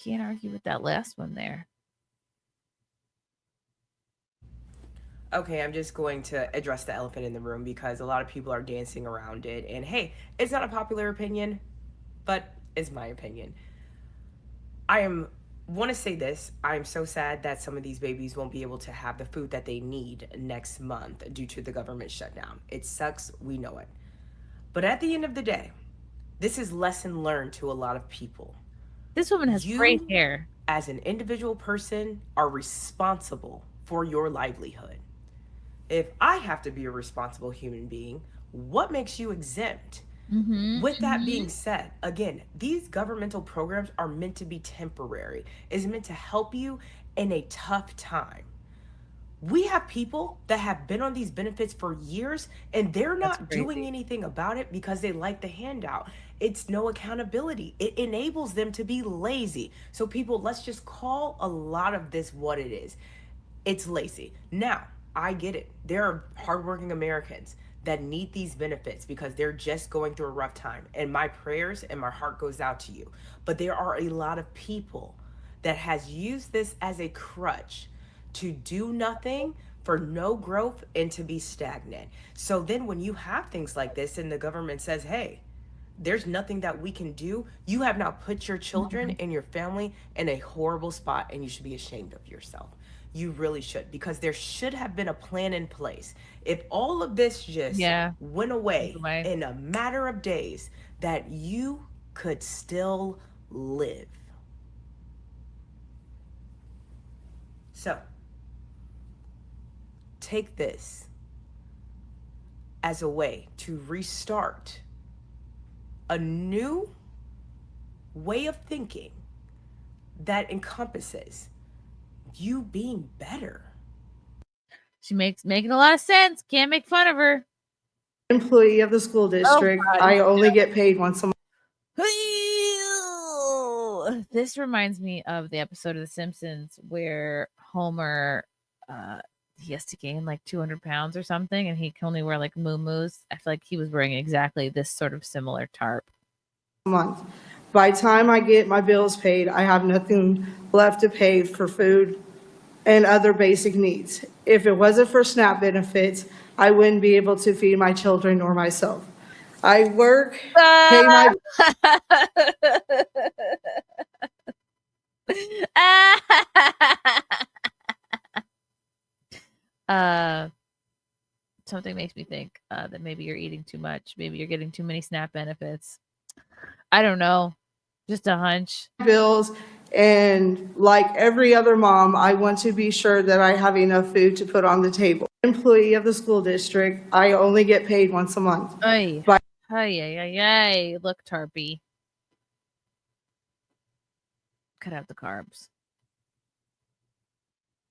Can't argue with that last one there. Okay, I'm just going to address the elephant in the room because a lot of people are dancing around it. And hey, it's not a popular opinion, but it's my opinion. Want to say this. I am so sad that some of these babies won't be able to have the food that they need next month due to the government shutdown. It sucks. We know it. But at the end of the day, this is lesson learned to a lot of people. This woman has great hair. As an individual person, are responsible for your livelihood. If I have to be a responsible human being, what makes you exempt? With that being said, again, these governmental programs are meant to be temporary. It's meant to help you in a tough time. We have people that have been on these benefits for years and they're not doing anything about it because they like the handout. It's no accountability. It enables them to be lazy. So people, let's just call a lot of this what it is. It's lazy. Now, I get it. There are hardworking Americans that need these benefits because they're just going through a rough time. And my prayers and my heart goes out to you. But there are a lot of people that has used this as a crutch to do nothing, for no growth, and to be stagnant. So then when you have things like this and the government says, hey, there's nothing that we can do, you have now put your children and your family in a horrible spot, and you should be ashamed of yourself. You really should, because there should have been a plan in place. If all of this just went away in a matter of days, that you could still live. So, take this as a way to restart a new way of thinking that encompasses you being better. She making a lot of sense. Can't make fun of her. Employee of the school district. I only get paid once a month. This reminds me of the episode of The Simpsons where Homer he has to gain like 200 pounds or something, and he can only wear like muumuus. I feel like he was wearing exactly this sort of similar tarp. Month. By the time I get my bills paid, I have nothing left to pay for food and other basic needs. If it wasn't for SNAP benefits, I wouldn't be able to feed my children or myself. I work, pay my Something makes me think that maybe you're eating too much. Maybe you're getting too many SNAP benefits. I don't know. Just a hunch. bills, and like every other mom, I want to be sure that I have enough food to put on the table. Employee of the school district, I only get paid once a month. Ay. But Ay. Look, Tarpy. Cut out the carbs.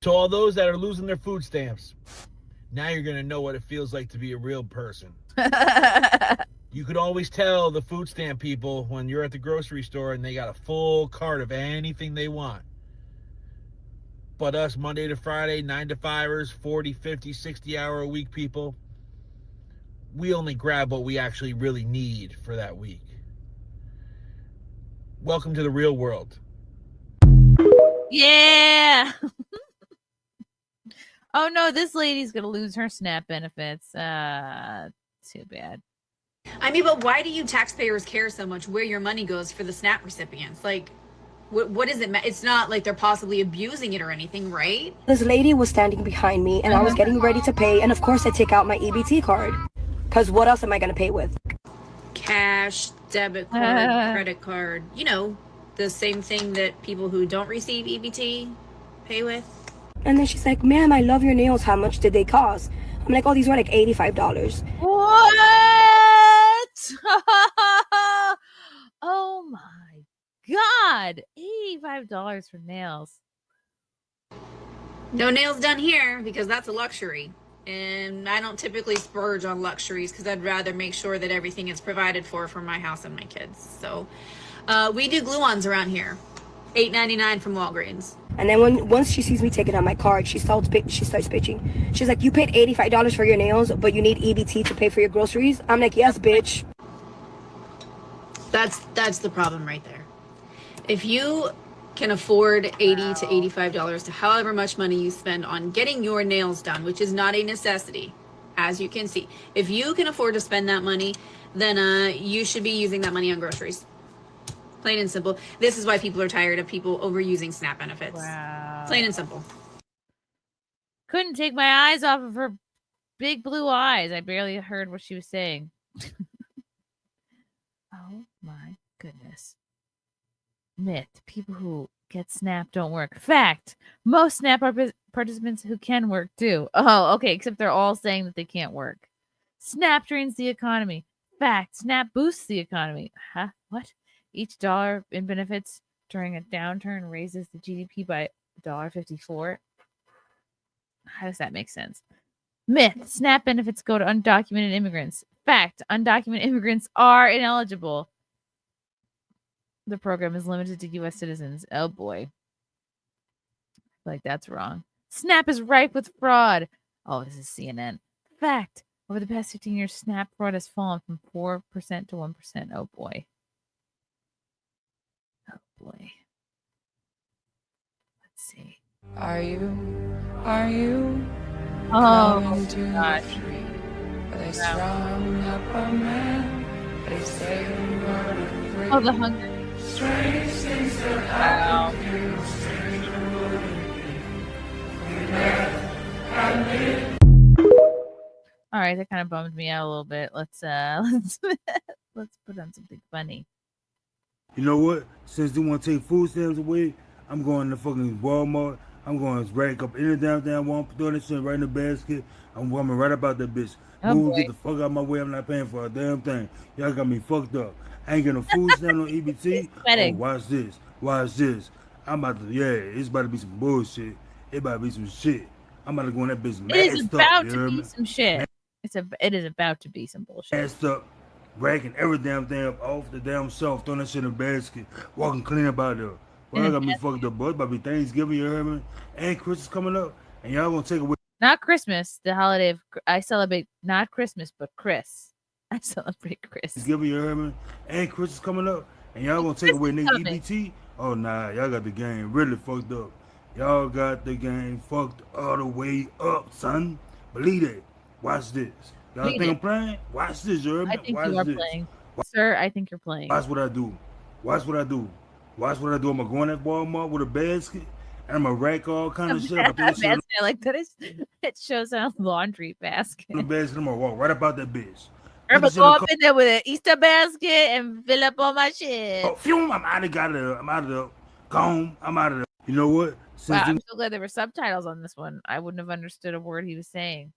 To all those that are losing their food stamps, now you're going to know what it feels like to be a real person. You could always tell the food stamp people when you're at the grocery store and they got a full cart of anything they want. But us Monday to Friday, 9 to 5ers, 40, 50, 60-hour a week people, we only grab what we actually really need for that week. Welcome to the real world. Yeah. Oh no, this lady's gonna lose her SNAP benefits. Too bad. I mean, but why do you taxpayers care so much where your money goes for the SNAP recipients? Like, what does it matter? It's not like they're possibly abusing it or anything, right? This lady was standing behind me and I was getting ready to pay, and of course I take out my EBT card. Because what else am I going to pay with? Cash, debit card, credit card. You know, the same thing that people who don't receive EBT pay with. And then she's like, ma'am, I love your nails. How much did they cost? I'm like, oh, these were like $85. What? Oh my God. $85 for nails. No nails done here because that's a luxury. And I don't typically splurge on luxuries because I'd rather make sure that everything is provided for my house and my kids. So we do glue-ons around here. $8.99 from Walgreens. And then once she sees me taking out my card, she starts bitching. She's like, you paid $85 for your nails, but you need EBT to pay for your groceries? I'm like, yes, bitch. That's the problem right there. If you can afford $80 to $85 to however much money you spend on getting your nails done, which is not a necessity, as you can see. If you can afford to spend that money, then you should be using that money on groceries. Plain and simple. This is why people are tired of people overusing SNAP benefits. Wow. Plain and simple. Couldn't take my eyes off of her big blue eyes. I barely heard what she was saying. Oh my goodness. Myth. People who get SNAP don't work. Fact. Most SNAP participants who can work do. Oh, okay. Except they're all saying that they can't work. SNAP drains the economy. Fact. SNAP boosts the economy. Huh? What? Each dollar in benefits during a downturn raises the GDP by $1.54. How does that make sense? Myth. SNAP benefits go to undocumented immigrants. Fact. Undocumented immigrants are ineligible. The program is limited to U.S. citizens. Oh boy. I feel like that's wrong. SNAP is rife with fraud. Oh, this is CNN. Fact. Over the past 15 years, SNAP fraud has fallen from 4% to 1%. Oh boy. Oh boy. Let's see. Are you Oh going to gosh. They strung up a man. They say you are free. Oh, the hunger. Strange things that Wow. happen to you. Strange All right, that kind of bummed me out a little bit. Let's let's put on something funny. You know what? Since they want to take food stamps away, I'm going to fucking Walmart. I'm going to rack up any damn Walmart, throw that shit right in the basket. I'm coming right about that bitch. Oh, Move, boy. get the fuck out of my way. I'm not paying for a damn thing. Y'all got me fucked up. I ain't getting no food stamp on EBT. Oh, watch this. Watch this. I'm about to, it's about to be some bullshit. It about to be some shit. I'm about to go in that bitch mad It is about up, to be some shit. It is about to be some bullshit. Assed up, racking every damn thing up off the damn shelf, throwing that shit in a basket, walking clean about there. Well, I got me fucked up, boy. It's about to be Thanksgiving, you heard me? And Christmas coming up, and y'all gonna take away. Not Christmas, the holiday of I celebrate not Christmas, but Chris. I celebrate Chris. Thanksgiving, you heard me? And Christmas coming up, and y'all gonna take away nigga EBT? Oh nah, y'all got the game really fucked up. Y'all got the game fucked all the way up, son. Believe it. Watch this. Y'all Read think it. I'm playing? Watch this, you heard I me? think Watch you are this. playing. Sir, I think you're playing. Watch what I do. Watch what I do. Watch what I do. I'm gonna go in that Walmart with a basket and I'm gonna rack all kind of shit. I'm gonna throw this shit in Basket, like that is, it shows a laundry basket. the basket. I'm gonna walk right about that bitch. I'm Put gonna this go in the up car. in there with an Easter basket and fill up all my shit. Oh, phew, I'm out of there. I'm out of there. Gone. I'm out of there. You know what? Wow, I'm so glad there were subtitles on this one. I wouldn't have understood a word he was saying.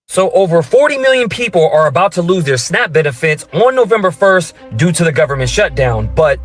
So over 40 million people are about to lose their SNAP benefits on November 1st due to the government shutdown. But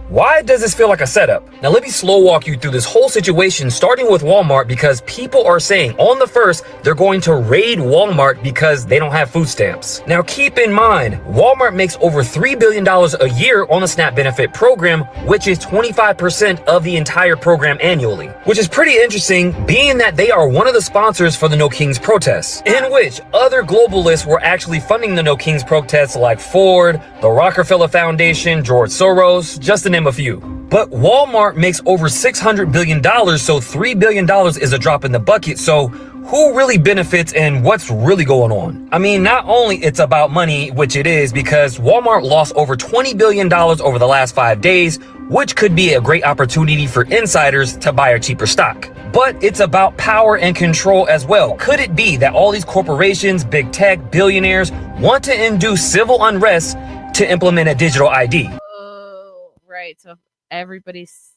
why does this feel like a setup? Now let me slow walk you through this whole situation, starting with Walmart, because people are saying on the 1st they're going to raid Walmart because they don't have food stamps. Now keep in mind, Walmart makes over $3 billion a year on the SNAP benefit program, which is 25% of the entire program annually. Which is pretty interesting, being that they are one of the sponsors for the No Kings protests, in which other globalists were actually funding the No Kings protests like Ford, the Rockefeller Foundation, George Soros, just to name a few. But Walmart makes over $600 billion, so $3 billion is a drop in the bucket. So who really benefits and what's really going on? I mean, not only it's about money, which it is, because Walmart lost over $20 billion over the last 5 days, which could be a great opportunity for insiders to buy a cheaper stock. But it's about power and control as well. Could it be that all these corporations, big tech, billionaires want to induce civil unrest to implement a digital ID? Oh, right. So if everybody's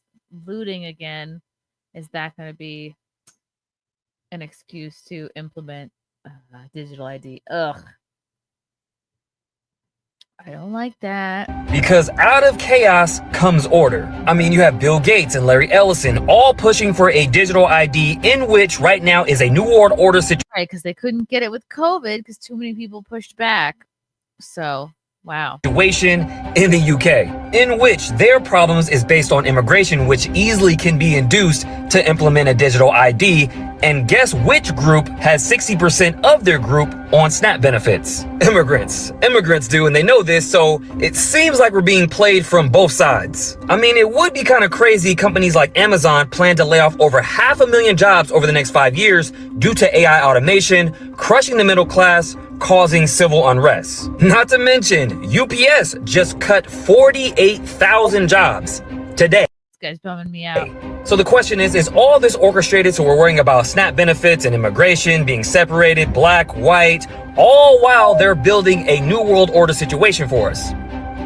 looting again, is that going to be an excuse to implement digital ID? Ugh. I don't like that. Because out of chaos comes order. I mean, you have Bill Gates and Larry Ellison all pushing for a digital ID, in which right now is a new world order situation. Right, because they couldn't get it with COVID because too many people pushed back. So, wow. Situation in the UK, in which their problems is based on immigration, which easily can be induced to implement a digital ID. And guess which group has 60% of their group on SNAP benefits? Immigrants. Immigrants do, and they know this, so it seems like we're being played from both sides. I mean, it would be kind of crazy companies like Amazon plan to lay off over 500,000 jobs over the next 5 years due to AI automation, crushing the middle class, causing civil unrest. Not to mention, UPS just cut 48,000 jobs today. This guy's bumming me out. So the question is all this orchestrated so we're worrying about SNAP benefits and immigration being separated, black, white, all while they're building a new world order situation for us?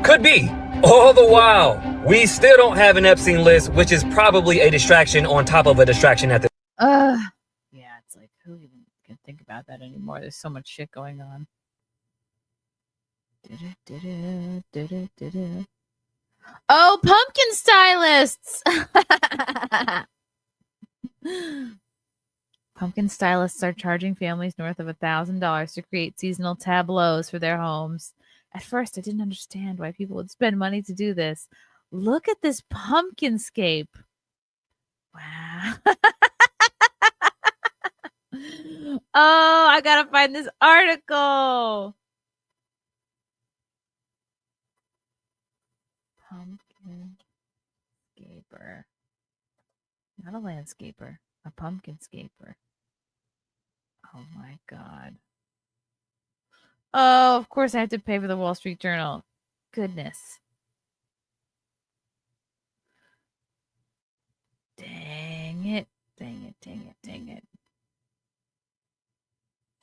Could be. All the while, we still don't have an Epstein list, which is probably a distraction on top of a distraction at the Yeah, it's like, who even can think about that anymore? There's so much shit going on. Oh, pumpkin stylists! Pumpkin stylists are charging families north of $1,000 to create seasonal tableaus for their homes. At first, I didn't understand why people would spend money to do this. Look at this pumpkinscape. Wow. Oh, I gotta find this article. Pumpkinscaper. Not a landscaper, a pumpkinscaper. Oh my God. Oh, of course I have to pay for the Wall Street Journal. Goodness. Dang it. Dang it, dang it, dang it.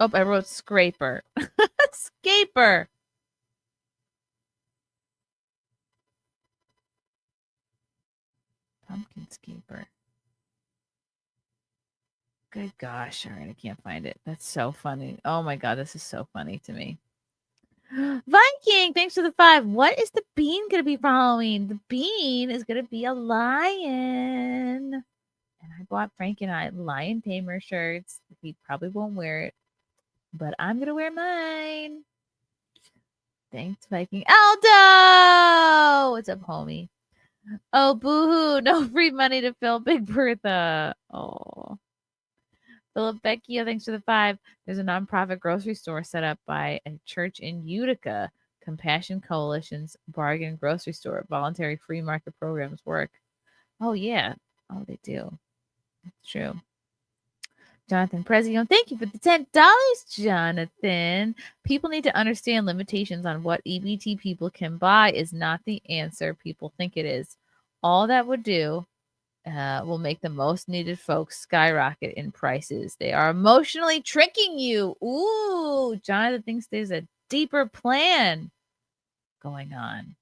Oh, I wrote scraper. Scaper. Pumpkinscaper. Good gosh. All right, I can't find it. That's so funny. Oh my God, this is so funny to me. Viking, thanks for the 5. What is the bean going to be for Halloween? The bean is going to be a lion. And I bought Frank and I lion tamer shirts. He probably won't wear it, but I'm going to wear mine. Thanks, Viking. Aldo! What's up, homie? Oh, boo-hoo. No free money to fill Big Bertha. Oh. Philip Vecchio, thanks for the 5. There's a nonprofit grocery store set up by a church in Utica. Compassion Coalition's bargain grocery store. Voluntary free market programs work. Oh, yeah. Oh, they do. It's true. Jonathan Prezio, thank you for the $10, Jonathan. People need to understand limitations on what EBT people can buy is not the answer people think it is. All that would do will make the most needed folks skyrocket in prices. They are emotionally tricking you. Ooh, Jonathan thinks there's a deeper plan going on.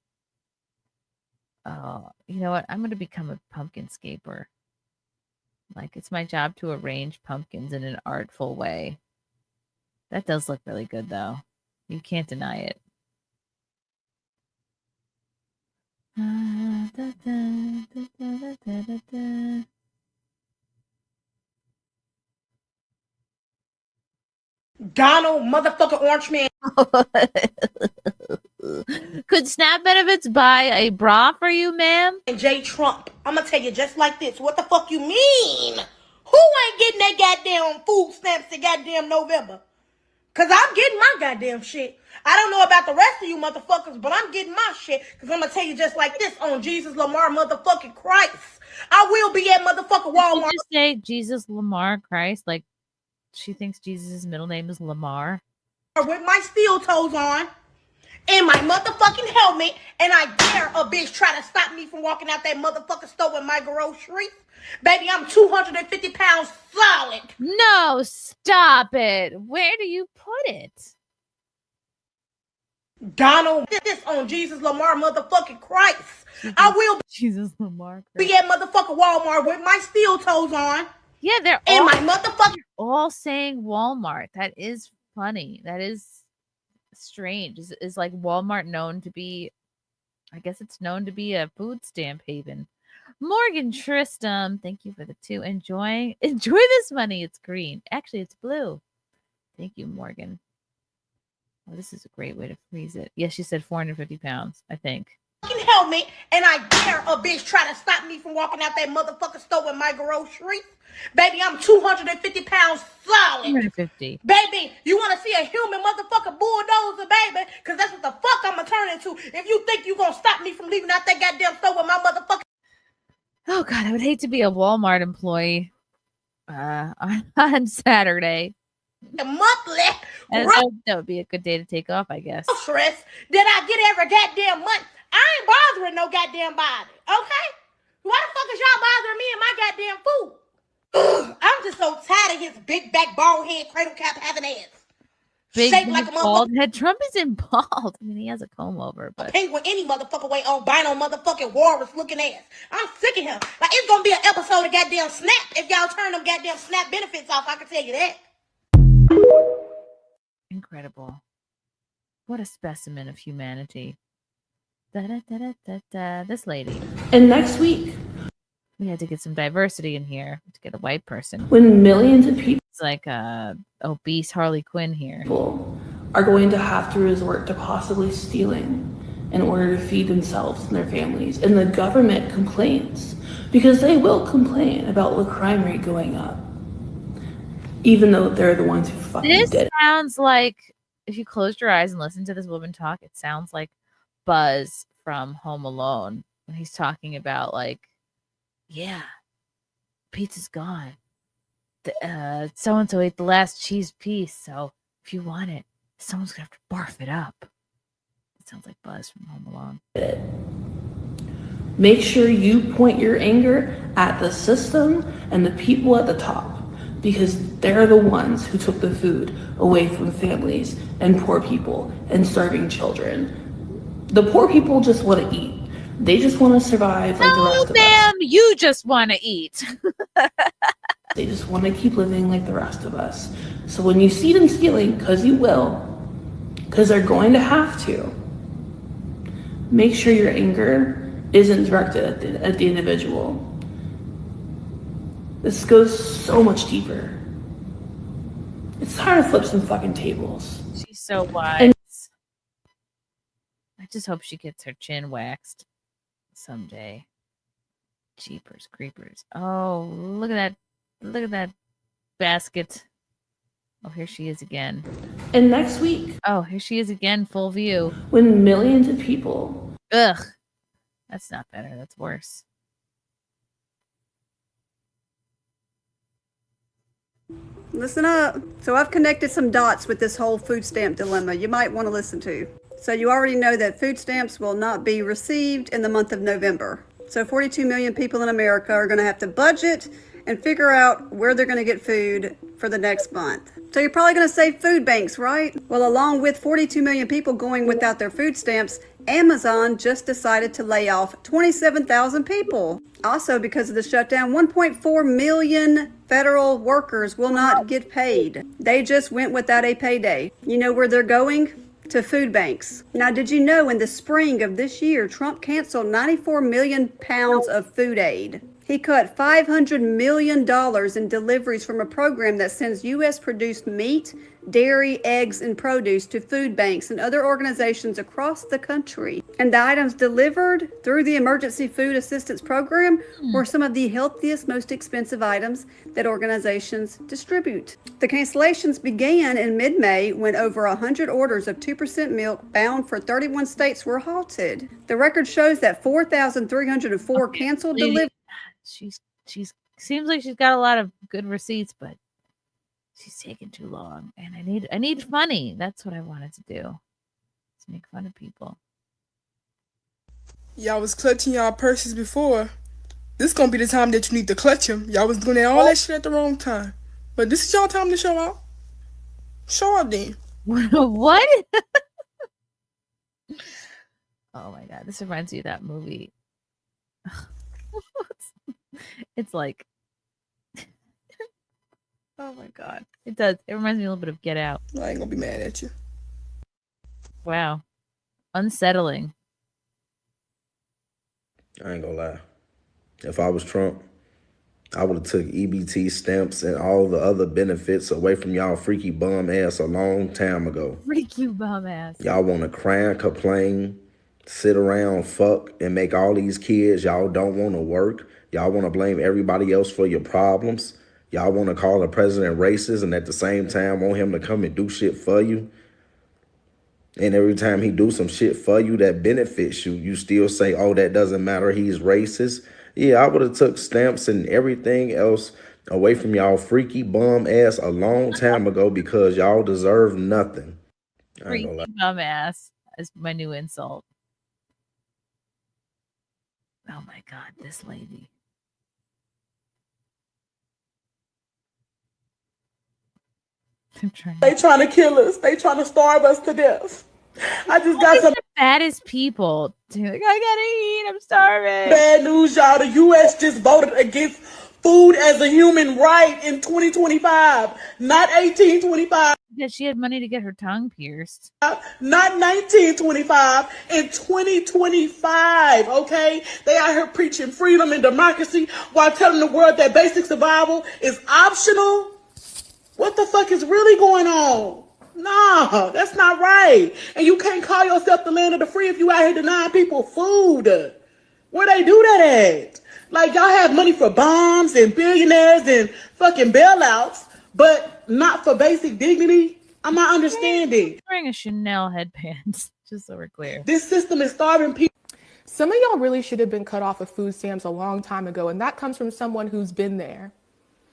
Oh, you know what? I'm going to become a pumpkin scaper. Like, it's my job to arrange pumpkins in an artful way. That does look really good, though. You can't deny it. Donald motherfucking Orange Man. Could SNAP benefits buy a bra for you, ma'am? And J. Trump. I'm gonna tell you just like this. What the fuck you mean? Who ain't getting that goddamn food stamps in goddamn November? Cause I'm getting my goddamn shit. I don't know about the rest of you motherfuckers, but I'm getting my shit. Cause I'm gonna tell you just like this on Jesus Lamar motherfucking Christ. I will be at motherfucking Walmart. Did you just say Jesus Lamar Christ? Like, she thinks Jesus' middle name is Lamar? With my steel toes on and my motherfucking helmet, and I dare a bitch try to stop me from walking out that motherfucking store with my groceries. Baby, I'm 250 pounds solid. No, stop it. Where do you put it? Donald, this on Jesus Lamar motherfucking Christ. I will Jesus Lamar Christ. Be at motherfucking Walmart with my steel toes on. Yeah, they're and my motherfucking all saying Walmart. That is funny. That is strange. Is like Walmart known to be, I guess it's known to be a food stamp haven. Morgan Tristram, thank you for the 2. Enjoy this money. It's green. Actually, it's blue. Thank you, Morgan. Oh, this is a great way to freeze it. Yes, she said 450 pounds, I think. Helmet, and I dare a bitch try to stop me from walking out that motherfucking store with my groceries. Baby, I'm 250 pounds solid. 250. Baby, you want to see a human motherfucking bulldozer, baby? Because that's what the fuck I'm going to turn into. If you think you going to stop me from leaving out that goddamn store with my motherfucking... Oh, God, I would hate to be a Walmart employee on Saturday. Monthly. That would be a good day to take off, I guess. Stress that I get every goddamn month. I ain't bothering no goddamn body, okay? Why the fuck is y'all bothering me and my goddamn food? I'm just so tired of his big back, bald head, cradle cap having ass. Big Shaped like a bald head. Trump isn't bald. I mean, he has a comb over, but penguin any motherfucker way albino motherfucking walrus looking ass. I'm sick of him. Like, it's gonna be an episode of goddamn Snap if y'all turn them goddamn Snap benefits off. I can tell you that. Incredible. What a specimen of humanity. This lady. And next week, we had to get some diversity in here to get a white person. When millions of people, it's like obese Harley Quinn here, are going to have to resort to possibly stealing in order to feed themselves and their families, and the government complains because they will complain about the crime rate going up, even though they're the ones who fucking did it. Sounds like, if you closed your eyes and listened to this woman talk, it sounds like Buzz from Home Alone when he's talking about, like, yeah, pizza's gone. So and so ate the last cheese piece, so if you want it, someone's gonna have to barf it up. It sounds like Buzz from Home Alone. Make sure you point your anger at the system and the people at the top, because they're the ones who took the food away from families and poor people and starving children. The poor people just want to eat. They just want to survive like the rest of us. No, ma'am, you just want to eat. They just want to keep living like the rest of us. So when you see them stealing, because you will, because they're going to have to, make sure your anger isn't directed at the individual. This goes so much deeper. It's time to flip some fucking tables. She's so wise. I just hope she gets her chin waxed someday. Jeepers creepers. Oh, look at that basket. Oh, here she is again. And next week. Oh, here she is again, full view. When millions of people. Ugh. That's not better. That's worse. Listen up. So I've connected some dots with this whole food stamp dilemma you might want to listen to. So you already know that food stamps will not be received in the month of November. So 42 million people in America are going to have to budget and figure out where they're going to get food for the next month. So you're probably going to say food banks, right? Well, along with 42 million people going without their food stamps, Amazon just decided to lay off 27,000 people. Also, because of the shutdown, 1.4 million federal workers will not get paid. They just went without a payday. You know where they're going? To food banks. Now, did you know in the spring of this year, Trump canceled 94 million pounds of food aid? He cut $500 million in deliveries from a program that sends U.S. produced meat, dairy, eggs, and produce to food banks and other organizations across the country. And the items delivered through the Emergency Food Assistance Program were some of the healthiest, most expensive items that organizations distribute. The cancellations began in mid-May when over 100 orders of 2% milk bound for 31 states were halted. The record shows that 4,304 canceled deliveries. She's seems like she's got a lot of good receipts, but she's taking too long. And I need money. That's what I wanted to do. Let's make fun of people. Y'all was clutching y'all purses before. This gonna be the time that you need to clutch them. Y'all was doing all that shit at the wrong time. But this is y'all time to show out. Show out then. What? Oh my god, this reminds me of that movie. It's like, oh my god, it does. It reminds me a little bit of Get Out. I ain't gonna be mad at you. Wow, unsettling. I ain't gonna lie. If I was Trump, I would have took EBT stamps and all the other benefits away from y'all freaky bum ass a long time ago. Freaky bum ass. Y'all want to cry and complain, sit around, fuck, and make all these kids. Y'all don't want to work. Y'all want to blame everybody else for your problems. Y'all want to call the president racist and at the same time want him to come and do shit for you. And every time he do some shit for you that benefits you, you still say, oh, that doesn't matter, he's racist. Yeah, I would have took stamps and everything else away from y'all freaky bum ass a long time ago because y'all deserve nothing. Freaky bum ass is my new insult. Oh my god, this lady. They trying to kill us. They trying to starve us to death. I just got some the fattest people. Like, I gotta eat. I'm starving. Bad news, y'all. The U.S. just voted against food as a human right in 2025, not 1825. Because she had money to get her tongue pierced. Not 1925, in 2025, okay? They out here preaching freedom and democracy while telling the world that basic survival is optional. What the fuck is really going on? Nah, that's not right. And you can't call yourself the land of the free if you out here denying people food. Where they do that at? Like, y'all have money for bombs and billionaires and fucking bailouts, but not for basic dignity? I'm not understanding. Wearing a Chanel headband, just so we're clear. This system is starving people. Some of y'all really should have been cut off of food stamps a long time ago, and that comes from someone who's been there.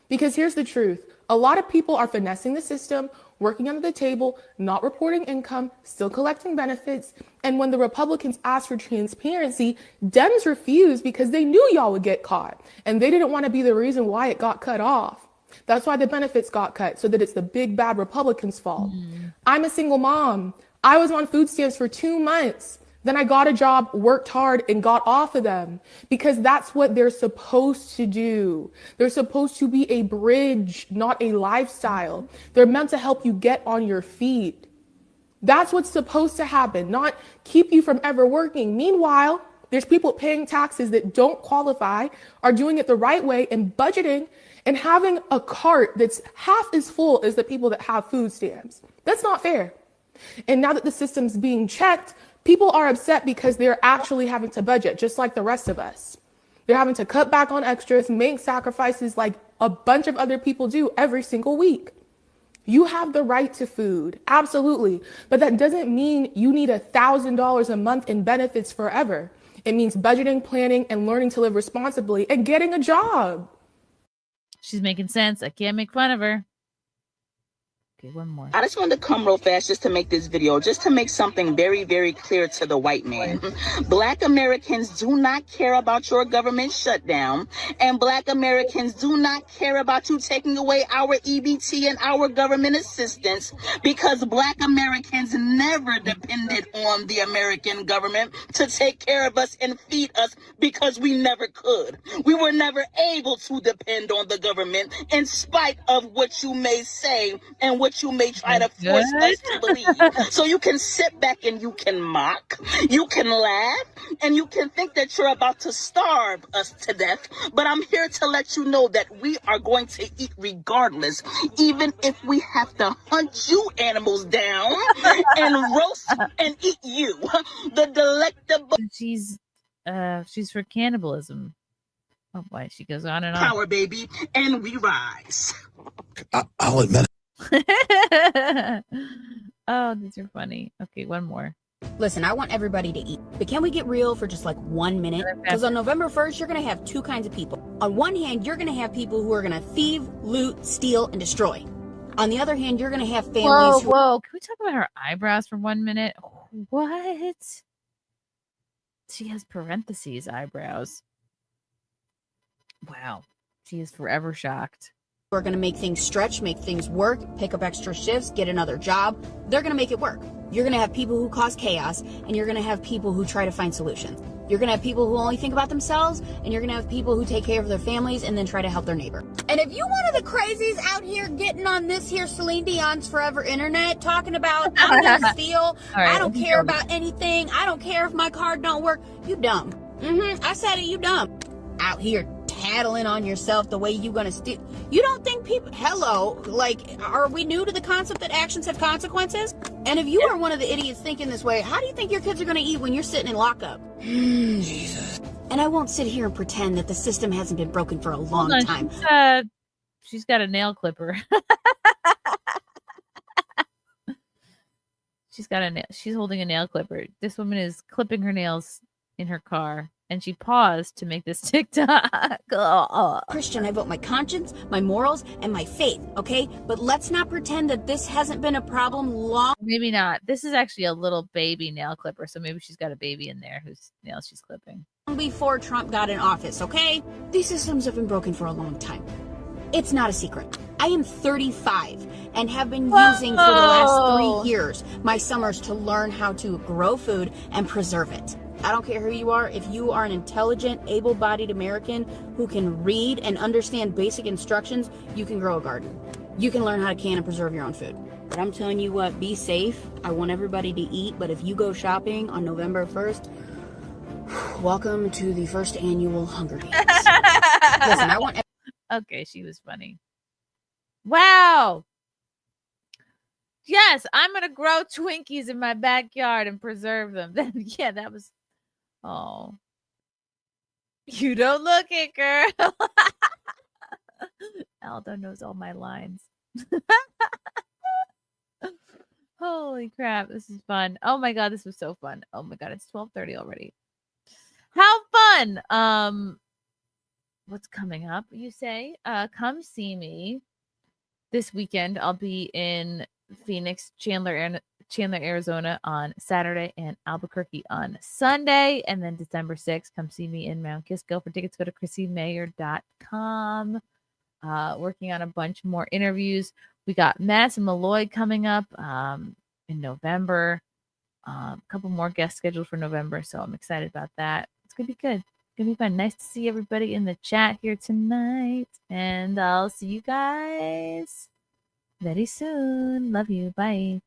Because here's the truth. A lot of people are finessing the system, working under the table, not reporting income, still collecting benefits. And when the Republicans asked for transparency, Dems refused because they knew y'all would get caught. And they didn't want to be the reason why it got cut off. That's why the benefits got cut, so that it's the big bad Republicans' fault. I'm a single mom. I was on food stamps for 2 months. Then I got a job, worked hard, and got off of them because that's what they're supposed to do. They're supposed to be a bridge, not a lifestyle. They're meant to help you get on your feet. That's what's supposed to happen, not keep you from ever working. Meanwhile, there's people paying taxes that don't qualify, are doing it the right way and budgeting and having a cart that's half as full as the people that have food stamps. That's not fair. And now that the system's being checked, people are upset because they're actually having to budget, just like the rest of us. They're having to cut back on extras, make sacrifices like a bunch of other people do every single week. You have the right to food, absolutely. But that doesn't mean you need $1,000 a month in benefits forever. It means budgeting, planning, and learning to live responsibly and getting a job. She's making sense. I can't make fun of her. Okay, one more. I just wanted to come real fast just to make this video, just to make something very, very clear to the white man. Black Americans do not care about your government shutdown, and Black Americans do not care about you taking away our EBT and our government assistance, because Black Americans never depended on the American government to take care of us and feed us, because we never could. We were never able to depend on the government, in spite of what you may say and what you may try to force us to believe. So you can sit back and you can mock, you can laugh, and you can think that you're about to starve us to death. But I'm here to let you know that we are going to eat regardless, even if we have to hunt you animals down and roast and eat you. The delectable. She's for cannibalism. Oh boy, she goes on and on. Power, baby, and we rise. I'll admit. Oh, these are funny. Okay, one more. Listen, I want everybody to eat, but can we get real for just like 1 minute? Because on November 1st, you're going to have two kinds of people. On one hand, you're going to have people who are going to thieve, loot, steal, and destroy. On the other hand, you're going to have families Whoa. Can we talk about her eyebrows for 1 minute? What? She has parentheses eyebrows. Wow. She is forever shocked. We're going to make things stretch, make things work, pick up extra shifts, get another job. They're going to make it work. You're going to have people who cause chaos, and you're going to have people who try to find solutions. You're going to have people who only think about themselves, and you're going to have people who take care of their families and then try to help their neighbor. And if you one of the crazies out here getting on this here Celine Dion's Forever Internet talking about I'm going to steal, right, I don't care about anything, I don't care if my card don't work, you dumb. I said it, you dumb. Out here tattling on yourself the way you gonna steal. You don't think people, hello, like, are we new to the concept that actions have consequences? And if you are one of the idiots thinking this way, how do you think your kids are gonna eat when you're sitting in lockup? Jesus. And I won't sit here and pretend that the system hasn't been broken for a long time. She's got a nail clipper. She's holding a nail clipper. This woman is clipping her nails in her car, and she paused to make this TikTok. Christian, I vote my conscience, my morals, and my faith, okay? But let's not pretend that this hasn't been a problem long. Maybe not. This is actually a little baby nail clipper, so maybe she's got a baby in there whose nails she's clipping. Before Trump got in office, okay? These systems have been broken for a long time. It's not a secret. I am 35 and have been using for the last 3 years my summers to learn how to grow food and preserve it. I don't care who you are. If you are an intelligent, able-bodied American who can read and understand basic instructions, you can grow a garden. You can learn how to can and preserve your own food. But I'm telling you what, be safe. I want everybody to eat, but if you go shopping on November 1st, welcome to the first annual Hunger Games. Listen, I want... Okay, she was funny. Wow. Yes, I'm going to grow Twinkies in my backyard and preserve them. Yeah, that was... Oh. You don't look it, girl. Aldo knows all my lines. Holy crap, this is fun. Oh my god, this was so fun. Oh my god, it's 12:30 already. How fun. What's coming up, you say? Come see me this weekend. I'll be in Phoenix, Chandler, Arizona on Saturday, and Albuquerque on Sunday. And then December 6th, come see me in Mount Kisco. For tickets, go to ChrissieMayer.com. Working on a bunch more interviews. We got Madison Malloy coming up in November. A couple more guests scheduled for November, so I'm excited about that. It's going to be good. It's going to be fun. Nice to see everybody in the chat here tonight. And I'll see you guys very soon. Love you. Bye.